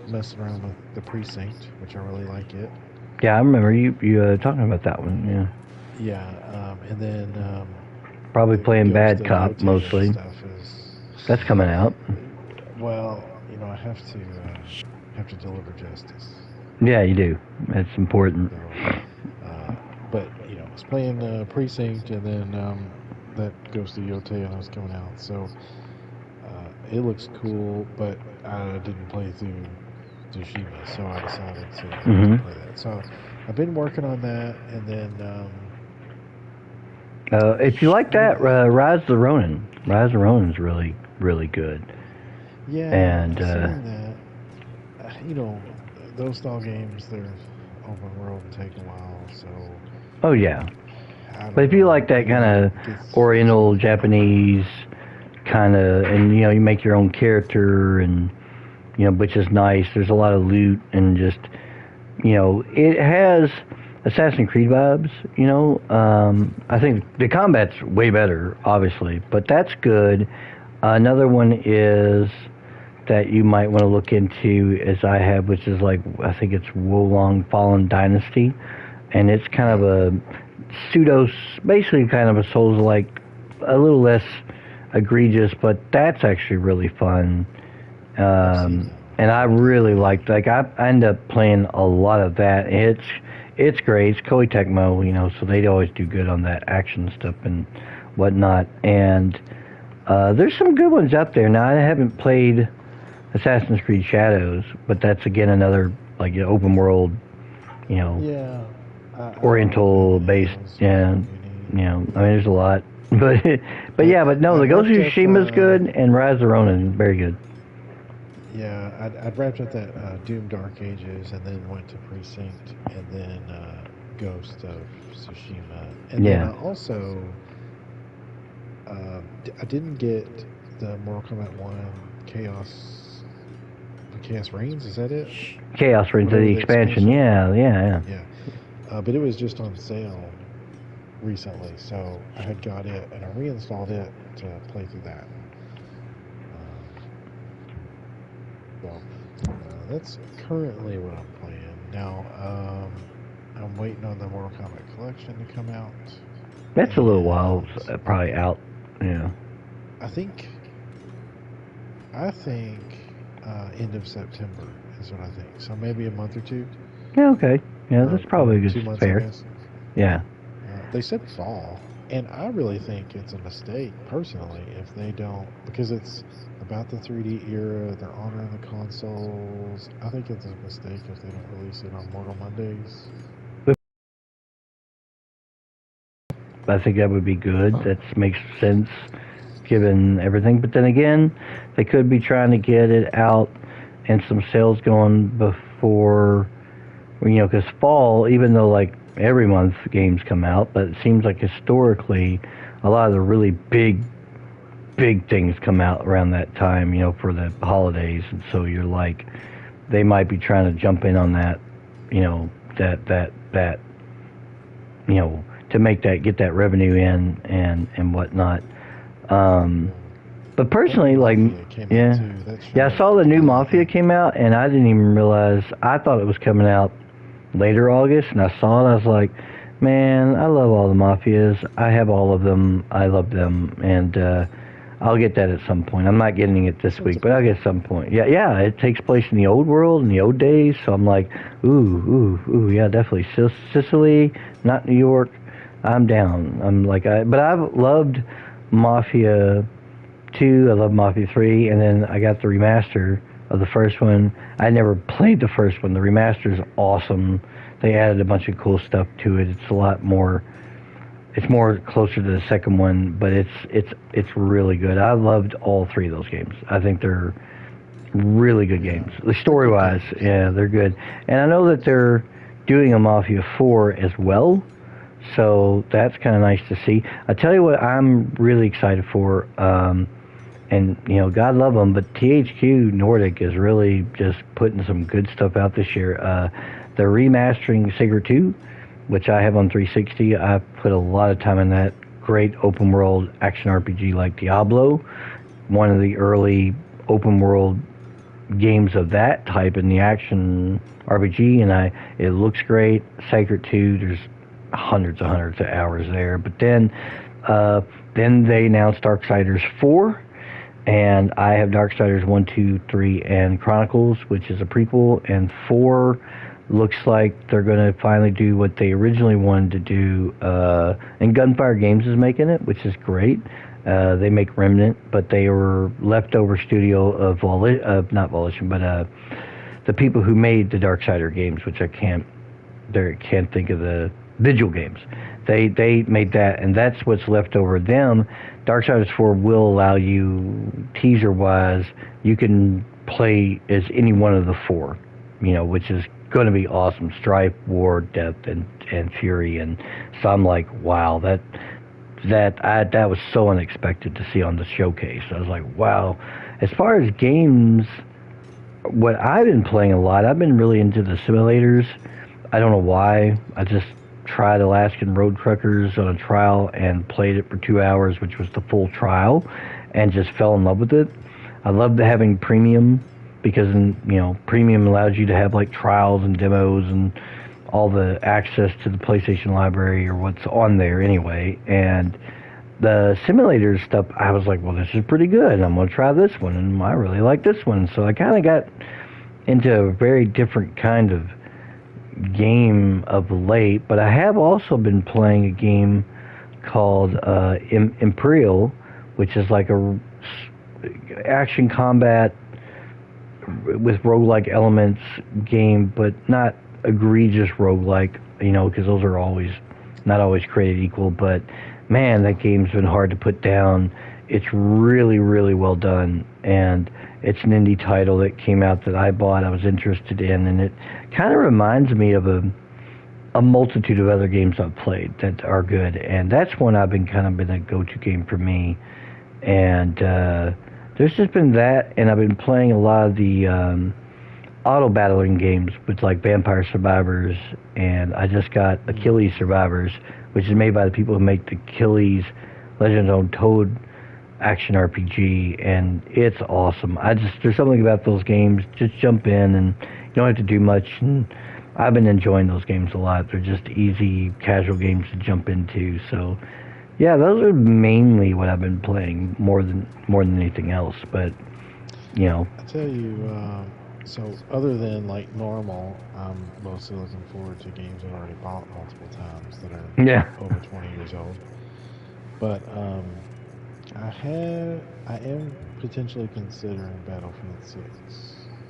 messing around with the Precinct, which I really like it. Yeah, I remember you talking about that one. Yeah. Yeah, and then probably playing Bad Cop mostly. That's coming out. Well, I have to deliver justice. Yeah, you do. That's important. So, but I was playing Precinct, and then that Ghost of Yoteon was coming out. So it looks cool, but I didn't play through Tsushima, so I decided to play that. So I've been working on that, and then if you like that, Rise of the Ronin. Rise of the Ronin's really, really good. Yeah, and I've seen that. you know, those style games, they're open world and take a while, so Oh yeah, I but don't if you know. like that Maybe kind that of gets you Oriental hooked on it. Japanese kind of, and you make your own character, and which is nice. There's a lot of loot and just it has Assassin's Creed vibes. I think the combat's way better, obviously, but that's good. Another one is that you might want to look into, as I have, which is like I think it's Wolong Fallen Dynasty, and it's kind of Yeah, a pseudo, basically kind of a Souls like, a little less egregious, but that's actually really fun. I've seen that one. And I I've looked at really that. liked, like, I end up playing a lot of that. It's great. It's Koei Tecmo, so they always do good on that action stuff and whatnot. And there's some good ones out there. Now I haven't played Assassin's Creed Shadows, but that's again another like open world, you know, Yeah, I don't know if Oriental it based. is Yeah, what you need. I mean there's a lot, but But yeah, but no, the I'd Ghost of wrapped up. Tsushima's good and Rise of the Ronin very good. Yeah, I'd wrapped up that Doom Dark Ages, and then went to Precinct, and then Ghost of Tsushima, and then Yeah, I also I didn't get the Mortal Kombat One Chaos Reigns. Is that it? Chaos Rings, Whatever the the expansion. expansion. Yeah, yeah, yeah. Yeah, but it was just on sale recently, so I had got it and I reinstalled it to play through that. Um, so that's currently what I'm playing now. I'm waiting on the Mortal Kombat collection to come out, That's a little while, and probably out. Yeah. I think I think end of September is what I think. So maybe a month or two, Yeah. Okay. Yeah, that's or probably good. 2 months, I Fair. guess. Yeah. They said fall, and I really think it's a mistake, personally, if they don't, because it's about the 3D era. They're honoring the consoles. I think it's a mistake if they don't release it on Mortal Mondays. I think that would be good. That makes sense given everything. But then again, they could be trying to get it out and some sales going before, because fall, even though like every month games come out, but it seems like historically a lot of the really big things come out around that time, for the holidays. And so you're like, they might be trying to jump in on that, that to make that, get that revenue in and whatnot. Um, Yeah. but That new personally, like, Mafia came out yeah, too. That yeah, showed I up saw the new really Mafia good. came out, and I didn't even realize. I thought it was coming out later August, and I saw it. I was like, man, I love all the Mafias. I have all of them. I love them, and I'll get that at some point. I'm not getting it this This one's week, a but I'll fun get one. some point. Yeah, yeah, it takes place in the old world, in the old days. So I'm like, ooh, yeah, definitely Sicily, not New York. I'm down. I'm like, but I've loved Mafia 2. I love Mafia 3, and then I got the remaster of the first one. I never played the first one. The remaster is awesome. They added a bunch of cool stuff to it. It's a lot more. It's more closer to the second one, but it's really good. I loved all three of those games. I think they're really good Yeah, games. The they're story good wise, games. yeah, they're good. And I know that they're doing a Mafia 4 as well. So that's kind of nice to see. I tell you what, I'm really excited for. And God love them, but THQ Nordic is really just putting some good stuff out this year. They're remastering Sigurd 2, which I have on 360. I've put a lot of time in that. Great open world action RPG like Diablo, one of the early open world games of that type in the action RPG, and it looks great. Sacred 2, there's hundreds of hours there. But then they announced Darksiders 4, and I have Darksiders 1, 2, 3, and Chronicles, which is a prequel, and 4 looks like they're going to finally do what they originally wanted to do, and Gunfire Games is making it, which is great. They make Remnant, but they were leftover studio of not Volition, but the people who made the Darksider games, which I can't think of the Vigil games. They made that, and that's what's left over them. Darksiders 4 will allow you, teaser wise, you can play as any one of the four, which is going to be awesome. Strife, War, Death, and Fury. And so I'm like, wow, that was so unexpected to see on the showcase. I was like, wow. As far as games, what I've been playing a lot, I've been really into the simulators. I don't know why. I just tried Alaskan Road Truckers on a trial and played it for 2 hours, which was the full trial, and just fell in love with it. I loved having premium because, premium allows you to have like trials and demos and all the access to the PlayStation library or what's on there anyway. And the simulator stuff, I was like, well, this is pretty good. I'm going to try this one, and I really like this one. So I kind of got into a very different kind of game of late, but I have also been playing a game called Imperial, which is like a action combat with roguelike elements game, but not egregious roguelike, because those are not always created equal. But man, that game's been hard to put down. It's really, really well done, and it's an indie title that came out that I bought, I was interested in, and it kind of reminds me of a multitude of other games I've played that are good, and that's one I've been a go-to game for me. And there's just been that, and I've been playing a lot of the auto battling games with like Vampire Survivors, and I just got Achilles Survivors, which is made by the people who make the Achilles Legends on Toad action RPG, and it's awesome. There's something about those games, just jump in and you don't have to do much, and I've been enjoying those games a lot. They're just easy, casual games to jump into. So yeah, those are mainly what I've been playing more than anything else. But I tell you, so other than like normal, I'm mostly looking forward to games I've already bought multiple times that are over 20 years old. But I am potentially considering Battlefield 6.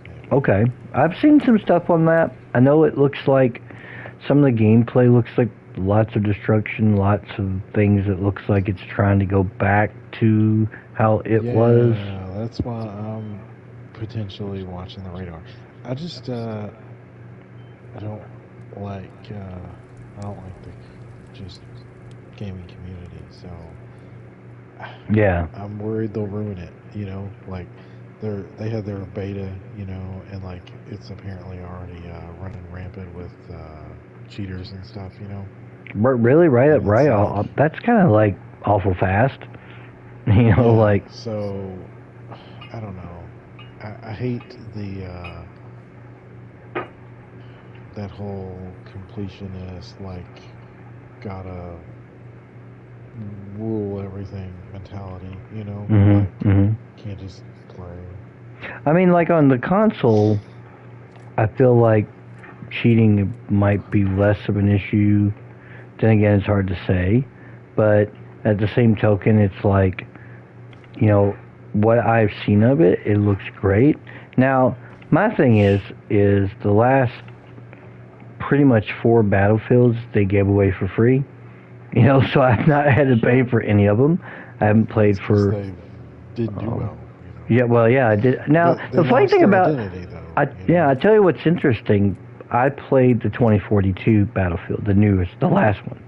Maybe. Okay, I've seen some stuff on that. I know it looks like some of the gameplay looks like lots of destruction, lots of things that looks like it's trying to go back to how it was. Yeah, that's why I'm potentially watching the radar. I just I don't like the just gaming community, so yeah, I'm worried they'll ruin it. Like they had their beta, and like it's apparently already running rampant with cheaters and stuff. Really, right. That's kind of like awful fast. Like. So I don't know. I hate that whole completionist, like, gotta rule everything mentality, Can't just play. I mean, like on the console, I feel like cheating might be less of an issue. Then again, it's hard to say. But at the same token, it's like, what I've seen of it, it looks great. Now, my thing is the last pretty much 4 Battlefields they gave away for free. So I've not had to pay for any of them. I haven't played for. They didn't do well. Yeah, well, yeah, I did. Now, the funny thing about, I tell you what's interesting. I played the 2042 Battlefield, the newest, the last one,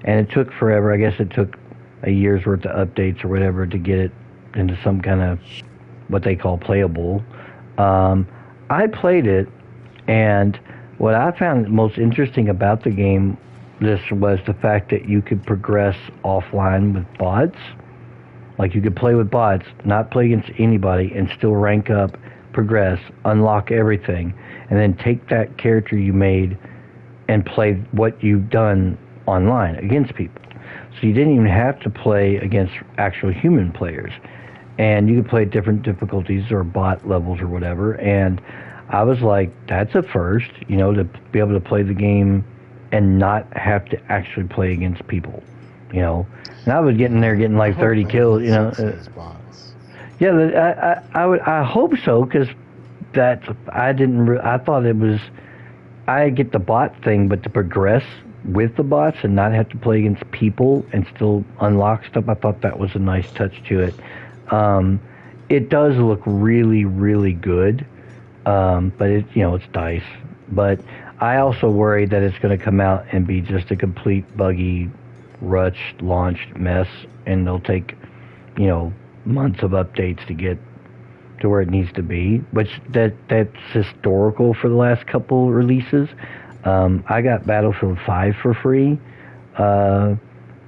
and it took forever. I guess it took a year's worth of updates or whatever to get it into some kind of what they call playable. I played it, and what I found most interesting about the game, this was the fact that you could progress offline with bots. Like you could play with bots, not play against anybody, and still rank up, progress, unlock everything, and then take that character you made and play what you've done online against people. So you didn't even have to play against actual human players. And you could play at different difficulties or bot levels or whatever. And I was like, that's a first, to be able to play the game and not have to actually play against people, And I was getting like 30 kills, Yeah, I hope so, because I thought it was, I get the bot thing, but to progress with the bots and not have to play against people and still unlock stuff, I thought that was a nice touch to it. it does look really, really good. But it's DICE. But I also worry that it's going to come out and be just a complete buggy, rushed, launched mess, and they'll take, months of updates to get to where it needs to be. Which that's historical for the last couple releases. I got Battlefield 5 for free. Uh,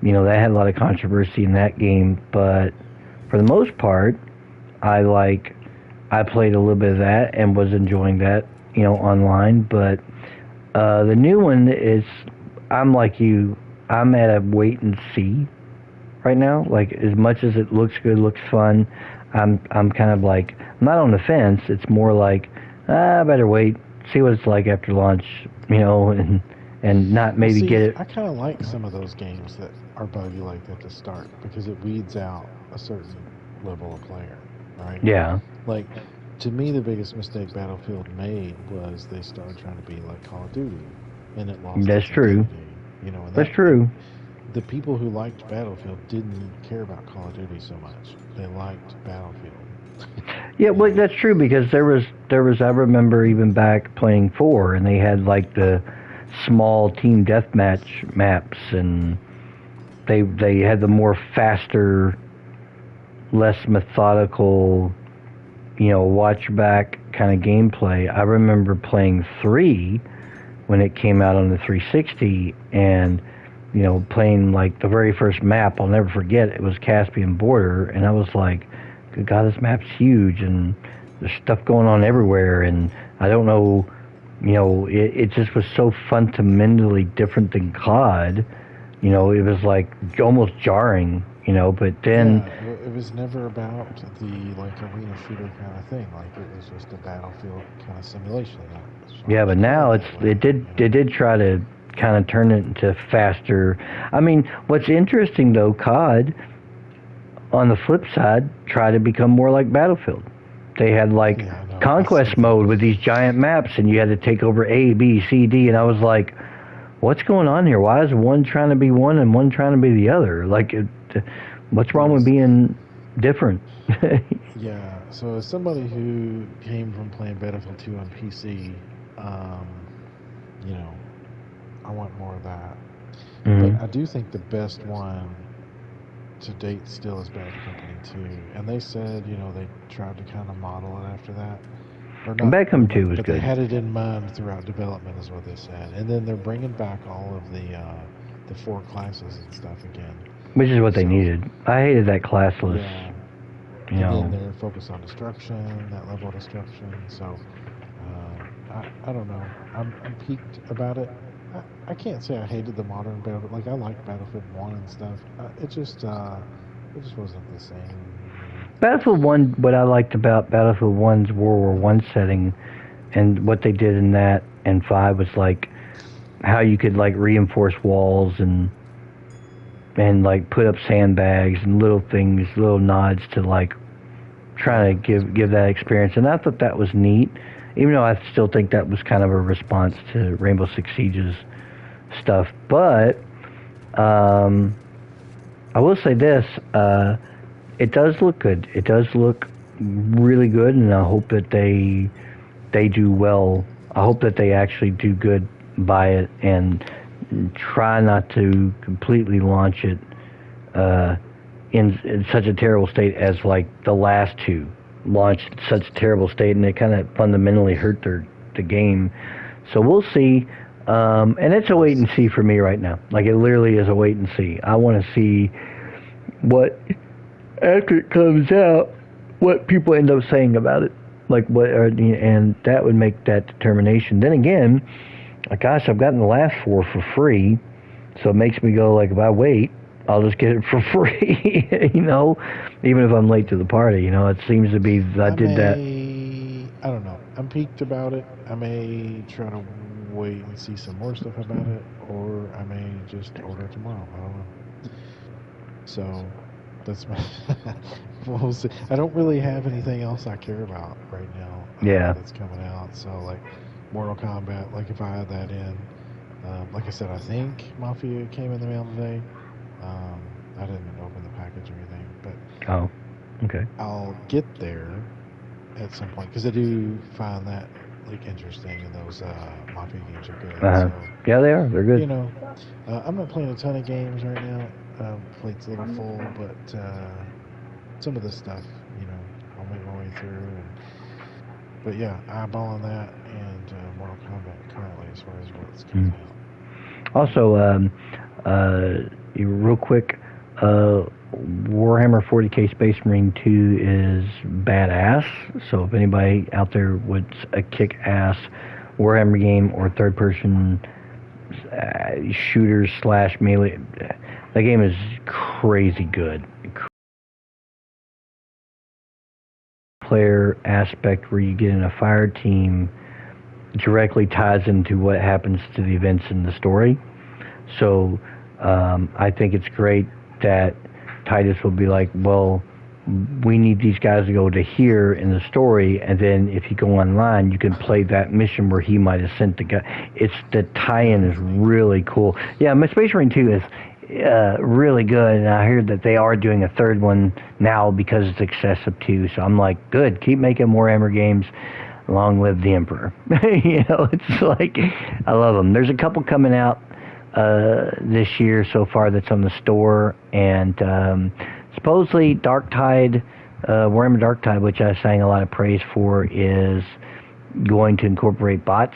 that had a lot of controversy in that game, but for the most part, I like I played a little bit of that and was enjoying that, online. But the new one is, I'm like you, I'm at a wait and see right now. Like as much as it looks good, looks fun, I'm kind of like I'm not on the fence. It's more like I better wait, see what it's like after launch, and not Well, maybe see, get it. I kind of like some of those games that are buggy like that to start because it weeds out a certain level of player, right? Yeah, Like, to me, the biggest mistake Battlefield made was they started trying to be like Call of Duty, and it lost that's its true. identity. And That's that true. the people who liked Battlefield didn't care about Call of Duty so much. They liked Battlefield. Yeah, You well, know, that's true because there was I remember even back playing 4 and they had like the small team deathmatch maps and they had the more faster, less methodical, watch back kind of gameplay. I remember playing 3 when it came out on the 360 and playing like the very first map. I'll never forget. It was Caspian Border and I was like, good God, this map's huge and there's stuff going on everywhere and I don't know, it just was so fundamentally different than COD. It was like almost jarring, but then, yeah, it was never about the like arena shooter kind of thing. Like it was just a Battlefield kind of simulation that yeah, but now started that way. it did try to kind of turn it into faster. I mean, what's interesting though, COD, on the flip side, try to become more like Battlefield. They had like Yeah, I know. That's conquest something. mode with these giant maps, and you had to take over A, B, C, D, and I was like, "What's going on here? Why is one trying to be one and one trying to be the other? Like, what's Well, wrong with being different?" yeah. So as somebody who came from playing Battlefield 2 on PC, um, you know, I want more of that. But hmm I do think the best one to date still is Bad Company 2. And they said, they tried to kind of model it after that. Or not Beckham remake, too was but they good, had it in mind throughout development, is what they said. And then they're bringing back all of the four classes and stuff again. which is what they So needed. I hated that classless, yeah, you and then know. they're focused on destruction, that level of destruction. So I don't know. I'm peaked about it. I can't say I hated the modern Battlefield. Like I liked Battlefield One and stuff. It just wasn't the same. Battlefield One, what I liked about Battlefield One's World War One setting, and what they did in that and 5 was like how you could like reinforce walls and like put up sandbags and little things, little nods to like Yeah, trying to give that experience. And I thought that was neat, even though I still think that was kind of a response to Rainbow Six Siege's stuff. But um, I will say this: it does look good. It does look really good, and I hope that they do well. I hope that they actually do good by it and try not to completely launch it uh, in such a terrible state as like the last two launched in such a terrible state, and it kind of fundamentally hurt the game. So we'll see. And it's a wait and see for me right now. Like it literally is a wait and see. I want to see what after it comes out, what people end up saying about it. Like what, and that would make that determination. Then again, gosh, I've gotten the last 4 for free, so it makes me go like, if I wait, I'll just get it for free. Even if I'm late to the party. It seems to be that I did that. I don't know. I'm peaked about it. I may try to wait and see some more stuff about it, or I may just order it tomorrow. I don't know. So that's my. We'll see. I don't really have anything else I care about right now Yeah, that's coming out. So like Mortal Kombat, like if I had that in, like I said, I think Mafia came in the mail today. I didn't open the package or anything, but oh, Okay. I'll get there at some point because I do find that like interesting, and those mafia games are good. Uh huh. So Yeah, they are. They're good. you know, I'm not playing a ton of games right now. Plate's a little full, but some of the stuff, I'll make my way through. But yeah, eyeballing that and Mortal Kombat currently as far as what's Mm. coming out. Also, real quick, Warhammer 40K Space Marine 2 is badass. So if anybody out there wants a kick-ass Warhammer game or third-person shooter slash melee, that game is crazy good. Player aspect where you get in a fire team directly ties into what happens to the events in the story. So I think it's great that Titus will be like, well, we need these guys to go to here in the story, and then if you go online, you can play that mission where he might have sent the guy. It's the tie-in is really cool. Yeah, Space Marine 2 is really good, and I heard that they are doing a third one now because it's excessive too. So I'm like, good, keep making more Warhammer games. Long live the Emperor. It's like I love them. There's a couple coming out this year so far that's on the store, and supposedly Darktide, Warhammer Darktide, which I sang a lot of praise for, is going to incorporate bots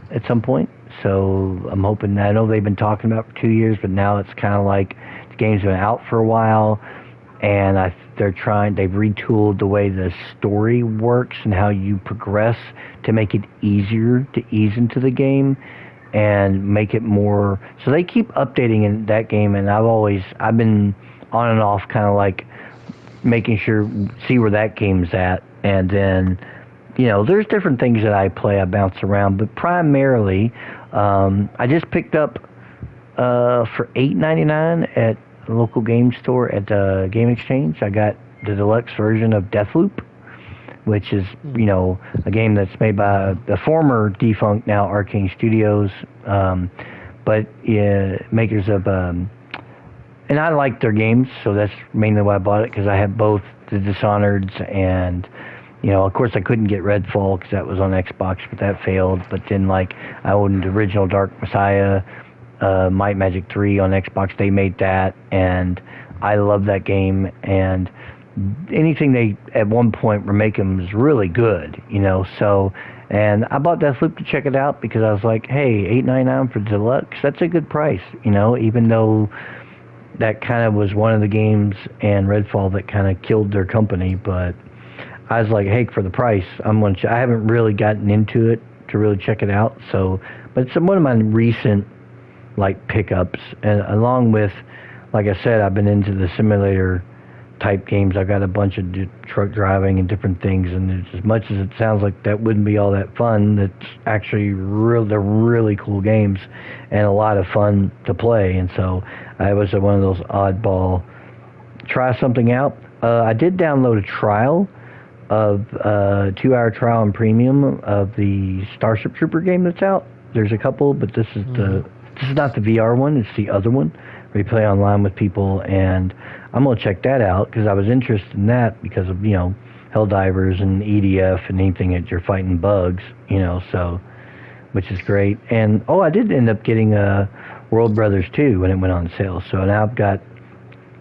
at some point. So I'm hoping. I know they've been talking about it for 2 years, but now it's kind of like the game's been out for a while, and they've retooled the way the story works and how you progress to make it easier to ease into the game and make it more. So they keep updating in that game, and I've been on and off, kind of like making sure, see where that game's at, and then there's different things that I play. I bounce around, but primarily, I just picked up for $8.99 at a local game store at the Game Exchange. I got the deluxe version of Deathloop, which is a game that's made by the former defunct now Arcane Studios, but makers of and I like their games, so that's mainly why I bought it, because I have both the Dishonored's and of course I couldn't get Redfall because that was on Xbox, but that failed. But then I owned the original Dark Messiah, Might Magic 3 on Xbox. They made that, and I love that game, and anything they at one point were making was really good, so, and I bought Deathloop to check it out because I was like, hey, $8.99 for deluxe, that's a good price, even though that kind of was one of the games and Redfall that kind of killed their company. But I was like, hey, for the price, I haven't really gotten into it to really check it out, so, but it's one of my recent pickups, and along with, like I said, I've been into the simulator type games. I've got a bunch of truck driving and different things, and as much as it sounds like that wouldn't be all that fun, it's actually they're really cool games and a lot of fun to play. And so I was one of those oddball, try something out. I did download a trial of 2-hour trial and premium of the Starship Trooper game that's out. There's a couple, but this is not the VR one, it's the other one where you play online with people, and I'm going to check that out because I was interested in that because of, Helldivers and EDF and anything that you're fighting bugs, so, which is great. And, I did end up getting World Brothers 2 when it went on sale, so now I've got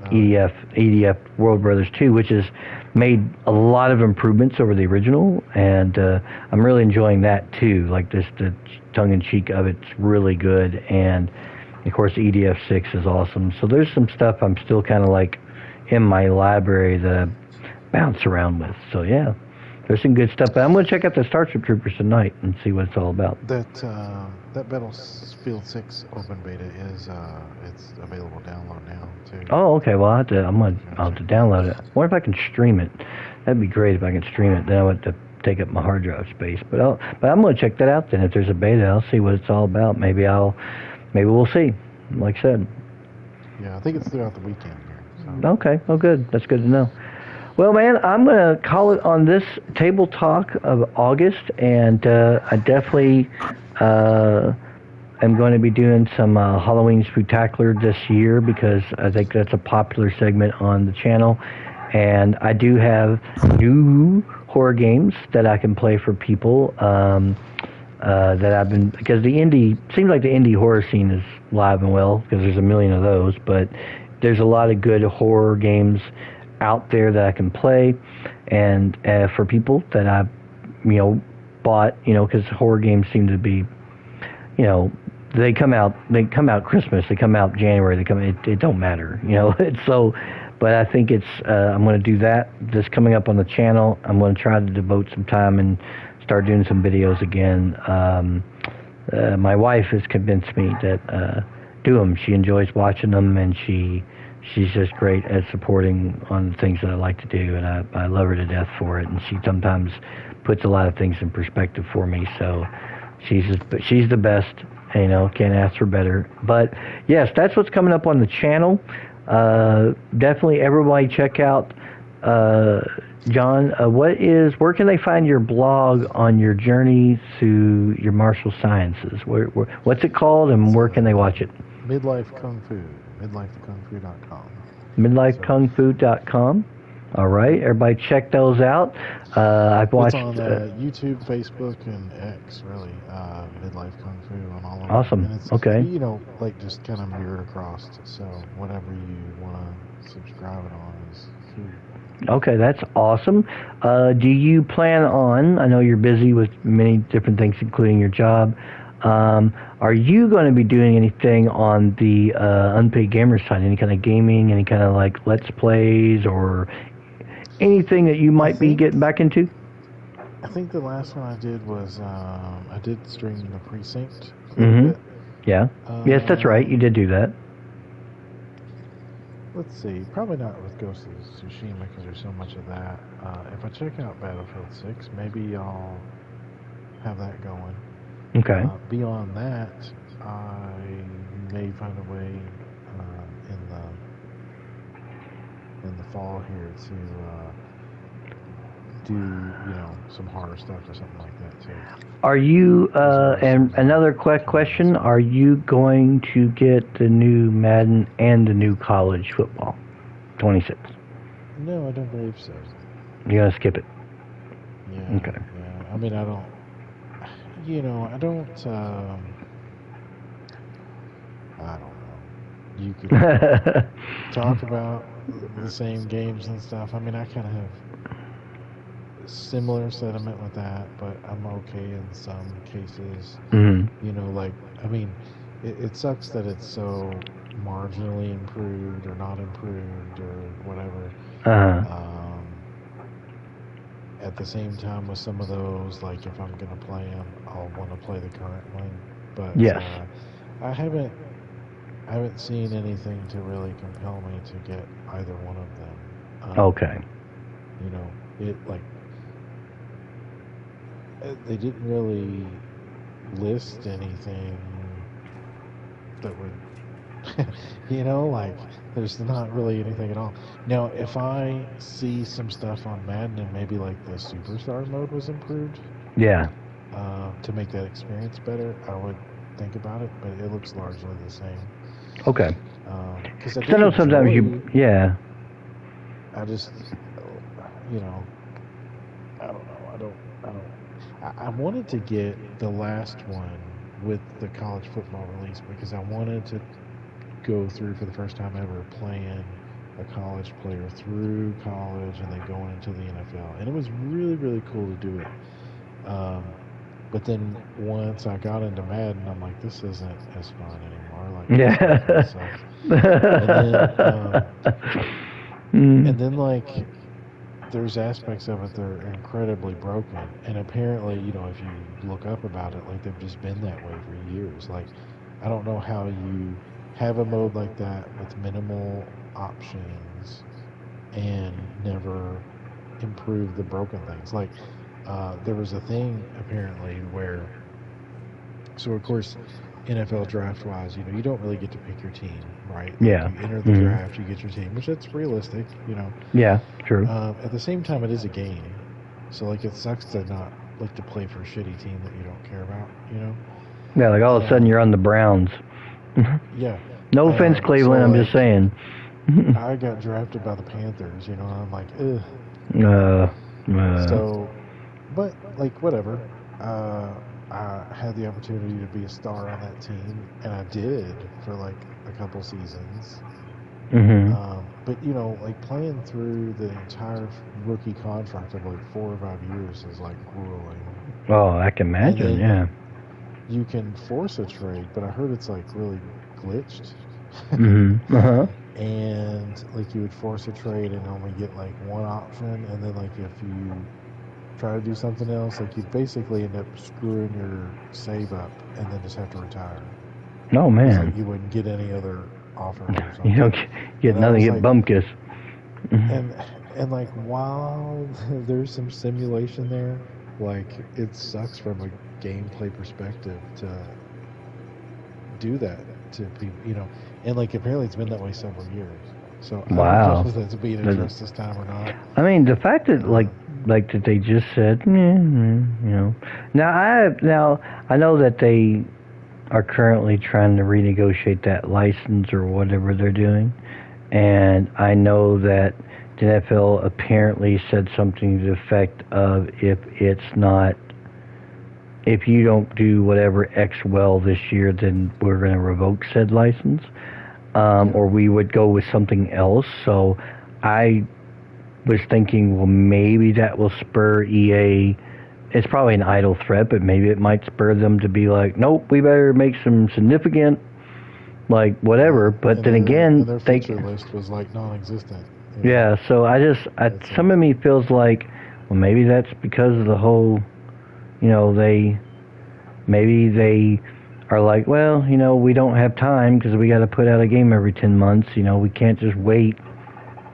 EDF World Brothers 2, which has made a lot of improvements over the original, and I'm really enjoying that too. The tongue-in-cheek of it's really good, and of course EDF 6 is awesome. So there's some stuff I'm still kind of in my library that I bounce around with. So yeah, there's some good stuff. But I'm going to check out the Starship Troopers tonight and see what it's all about. That Battlefield 6 open beta is it's available download now too. Oh, okay. Well, I'll have to download it. I wonder if I can stream it. That'd be great if I can stream it. Then I would have to take up my hard drive space. But I'm going to check that out then. If there's a beta, I'll see what it's all about. Maybe we'll see. Like I said. Yeah, I think it's throughout the weekend here. So. Okay. Oh, good. That's good to know. Well, man, I'm going to call it on this Table Talk of August, and I definitely am going to be doing some Halloween Spooktacular this year because I think that's a popular segment on the channel. And I do have new horror games that I can play for people. That I've been, because seems like the indie horror scene is live and well, because there's a million of those, but there's a lot of good horror games out there that I can play, and for people that I, bought, because horror games seem to be, they come out Christmas, they come out January, it don't matter, so, but I think I'm going to do that this coming up on the channel. I'm going to try to devote some time and start doing some videos again. My wife has convinced me that do them. She enjoys watching them, and she's just great at supporting on the things that I like to do, and I love her to death for it. And she sometimes puts a lot of things in perspective for me. So she's the best. Can't ask for better. But yes, that's what's coming up on the channel. Definitely, everybody check out. John, where can they find your blog on your journey through your martial sciences? What's it called, and where can they watch it? Midlife Kung Fu, midlifekungfu.com. Midlifekungfu.com. All right, everybody check those out. I've watched. It's on YouTube, Facebook, and X, really. Midlife Kung Fu on all of them. Awesome. And it's, okay. Just kind of mirrored across. So whatever you want to subscribe it on is cool. Okay, that's awesome. Do you plan on, I know you're busy with many different things, including your job, are you going to be doing anything on the Unpaid Gamer side, any kind of gaming, any kind of like Let's Plays, or anything that you might be getting back into? I think the last one I did was, I did stream the Precinct. Yeah. Yes, that's right, you did do that. Let's see. Probably not with Ghost of Tsushima because there's so much of that. If I check out Battlefield 6, maybe I'll have that going. Okay. Beyond that, I may find a way in the fall here to do some horror stuff or something like that too. Are you and another question? Are you going to get the new Madden and the new college football, 26? No, I don't believe so. You're gonna skip it? Yeah. Okay. Yeah. I mean, I don't. I don't. I don't know. You could talk about the same games and stuff. I mean, I kind of have similar sentiment with that, but I'm okay in some cases. It sucks that it's so marginally improved or not improved or whatever. At the same time, with some of those, like if I'm gonna play them, I'll want to play the current one. But yes, I haven't seen anything to really compel me to get either one of them. Okay. They didn't really list anything that would, there's not really anything at all. Now, if I see some stuff on Madden and maybe like the Superstar mode was improved, to make that experience better, I would think about it, but it looks largely the same. Okay. Because I know sometimes I just, I don't know. I wanted to get the last one with the college football release because I wanted to go through for the first time ever playing a college player through college and then going into the NFL. And it was really, really cool to do it. But then once I got into Madden, I'm like, this isn't as fun anymore. And then there's aspects of it that are incredibly broken, and apparently, if you look up about it, they've just been that way for years. I don't know how you have a mode like that with minimal options and never improve the broken things. There was a thing apparently where, so of course, NFL draft-wise, you don't really get to pick your team, right? Yeah. You enter the draft, you get your team, which that's realistic, Yeah, true. At the same time, it is a game, so it sucks to not to play for a shitty team that you don't care about, Yeah, all of a sudden you're on the Browns. Yeah. No offense, Cleveland. I'm just saying. I got drafted by the Panthers. You know, I'm like, ugh. uh, uh, So, but like whatever. Uh, I had the opportunity to be a star on that team, and I did for like a couple seasons. mhm. But you know, like playing through the entire rookie contract of like 4 or 5 years is like grueling. Oh, I can And imagine. then Yeah. you can force a trade, but I heard it's like really glitched. Mhm. Uh huh. And like you would force a trade and only get like one option, and then like if you try to do something else, like you basically end up screwing your save up and then just have to retire Oh because like man, you wouldn't get any other offers or you don't something. get And I nothing. was Get like, bumkus. and and like while there's some simulation there, like it sucks from a gameplay perspective to do that to people, you know. And like apparently it's been that way several years. So I don't know Wow. if that's being The- addressed this time or not. I mean, the fact that Uh, that they just said, you know. Now I know that they are currently trying to renegotiate that license or whatever they're doing, and I know that the NFL apparently said something to the effect of if you don't do whatever X well this year, then we're going to revoke said license, yeah, or we would go with something else. So I was thinking, well, maybe that will spur EA. It's probably an idle threat, but maybe it might spur them to be like, nope, we better make some significant, like yeah. whatever. But then again, And their they, feature list was like non-existent. You know, yeah. So it's some like of me feels like, well, maybe that's because of the whole, you know, maybe they are like, well, you know, we don't have time because we got to put out a game every 10 months. You know, we can't just wait.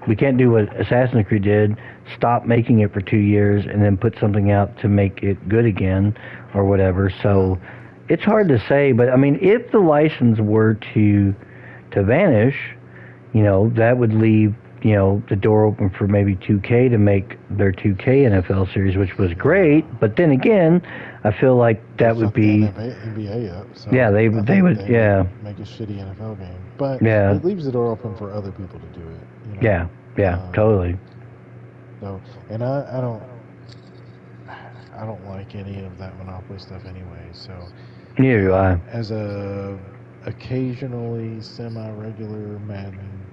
We can't do what Assassin's Creed did, stop making it for 2 years and then put something out to make it good again or whatever. yeah, So it's hard to say, but I mean, if the license were to vanish, you know, that would leave, you know, the door open for maybe 2K to make their 2K NFL series, which was yeah. great. But then again, I feel like They that would fucked the be, NBA up, yeah, so I they think would, they would yeah, make a shitty NFL game. But yeah, it leaves the door open for other people to do it. You know, yeah, yeah, um, totally. so and I don't like any of that Monopoly stuff anyway. So Neither do I. as a occasionally semi-regular Madden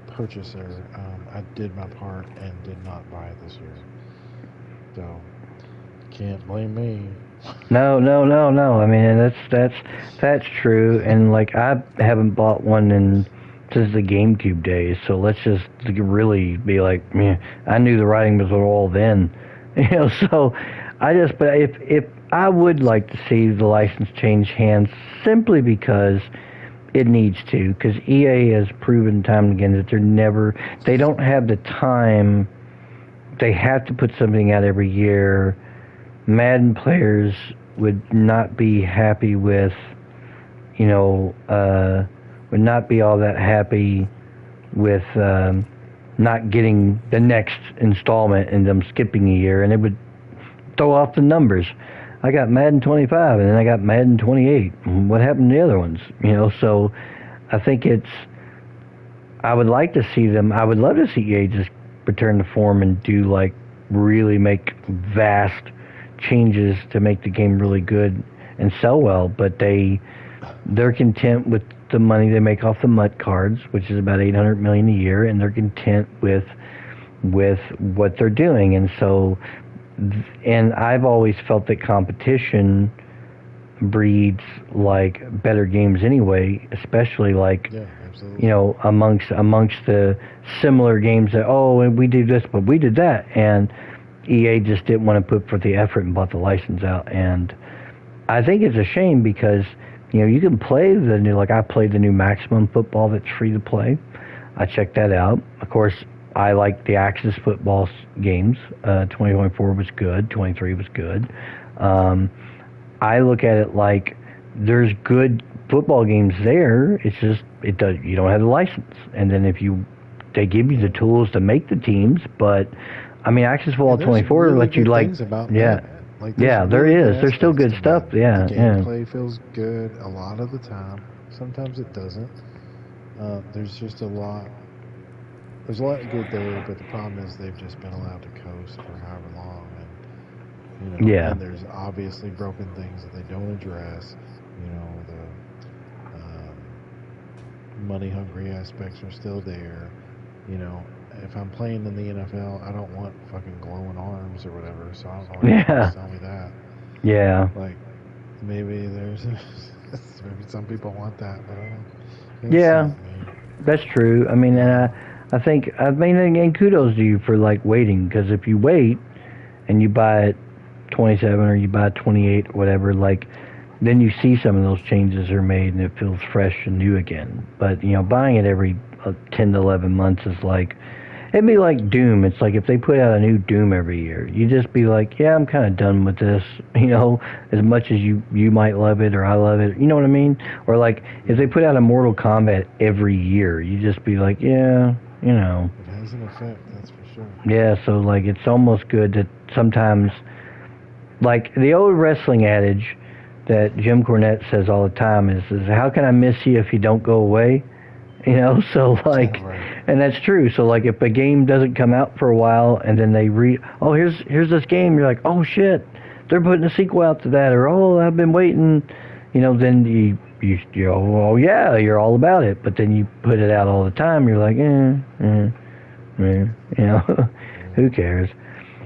purchaser, I did my part and did not buy it this year. So can't blame me. No, no, no, no. I mean, and that's true. And like, I haven't bought one in since the GameCube days. So let's just really be like, man, I knew the writing was on the wall then, you know. So but if I would like to see the license change hands simply because it needs to, because EA has proven time and again that they don't have the time. They have to put something out every year. Madden players would not be happy with, you know, would not be all that happy with not getting the next installment and them skipping a year, and it would throw off the numbers. I got Madden 25, and then I got Madden 28. What happened to the other ones? You know, so I think I would like to see them. I would love to see EA just return to form and do like really make vast changes to make the game really good and sell well. But they're content with the money they make off the MUT cards, which is about 800 million a year, and they're content with what they're doing. And so, and I've always felt that competition breeds like better games anyway, especially like, Yeah, you absolutely. know, amongst the similar games that, oh, and we did this but we did that, and EA just didn't want to put forth the effort and bought the license out. And I think it's a shame because, you know, you can play the new, like I played the new Maximum Football that's free to play. I checked that out. Of course, I like the Axis football games. 2024 was good. 23 was good. Um, I look at it like there's good football games there. It's just you don't have the license, and then they give you the Yeah. tools to make the teams. But I mean, Access Football And there's 24 really lets you good like, things about yeah, Madden. Like there's yeah, there really good is. There's still aspects good to stuff. Madden. The Yeah, yeah. gameplay feels good a lot of the time. Sometimes it doesn't. There's just a lot. there's a lot of good there, but the problem is they've just been allowed to coast for however long, and Yeah. and there's obviously broken things that they don't address. The money hungry aspects are still there. You know, if I'm playing in the NFL, I don't want fucking glowing arms or whatever. So I don't know why you're supposed Yeah. to tell me that. Yeah. Like maybe there's maybe some people want that, but it's Yeah. not me. That's true. I mean, and I mean, and kudos to you for like waiting, because if you wait and you buy it 27 or you buy it 28 or whatever, like then you see some of those changes are made and it feels fresh and new again. But buying it every 10 to 11 months is like, it'd be like Doom. It's like if they put out a new Doom every year, you just be like, yeah, I'm kind of done with this. As much as you might love it or I love it. You know what I mean? Or like if they put out a Mortal Kombat every year, you just be like, yeah. It has an effect, that's for sure. Yeah, so like it's almost good that sometimes, like the old wrestling adage that Jim Cornette says all the time is how can I miss you if you don't go away? So like, Right. and that's true. So like if a game doesn't come out for a while and then they oh, here's this game, you're like, oh shit, they're putting a sequel out to that, or oh, I've been waiting, then you oh yeah, you're all about it. But then you put it out all the time, you're like, who cares?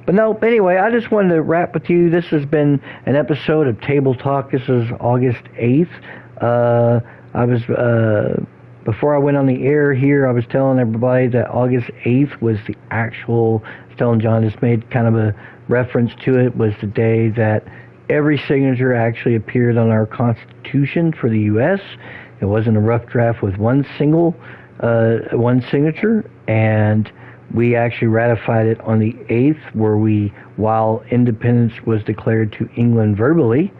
But no, anyway, I just wanted to wrap with you. This has been an episode of Table Talk. This is August 8th. I was, before I went on the air here, I was telling everybody that August 8th was the actual, I was telling John, just made kind of a reference to it, was the day that every signature actually appeared on our Constitution for the U.S. It wasn't a rough draft with one signature, and we actually ratified it on the 8th, where while independence was declared to England verbally,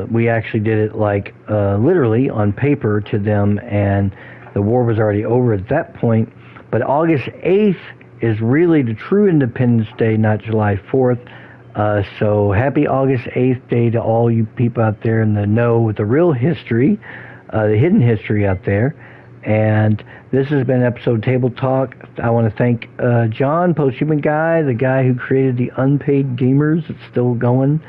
we actually did it like literally on paper to them, and the war was already over at that point. But August 8th is really the true Independence Day, not July 4th. So happy August 8th Day to all you people out there in the know with the real history, the hidden history out there. And this has been episode Table Talk. I want to thank John, Posthuman Guy, the guy who created the Unpaid Gamers. It's still going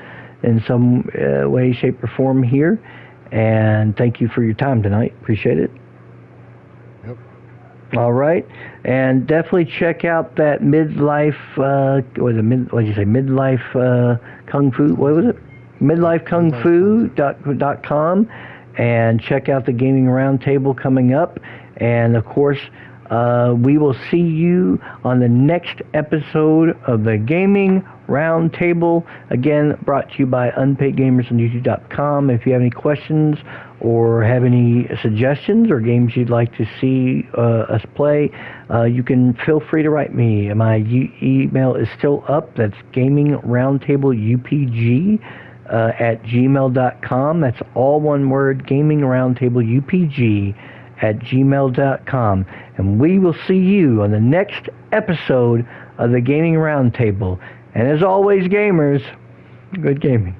in some way, shape, or form here. And thank you for your time tonight. Appreciate it. Yep. All right. And definitely check out that midlife, what did you say, midlife kung fu, what was it? midlifekungfu.com. And check out the Gaming Roundtable coming up. And, of course, we will see you on the next episode of the Gaming Roundtable. Again, brought to you by UnpaidGamers on YouTube.com. If you have any questions or have any suggestions or games you'd like to see us play, you can feel free to write me. My email is still up. That's GamingRoundtableUPG at gmail.com. That's all one word, GamingRoundtableUPG at gmail.com. And we will see you on the next episode of the Gaming Roundtable. And as always, gamers, good gaming.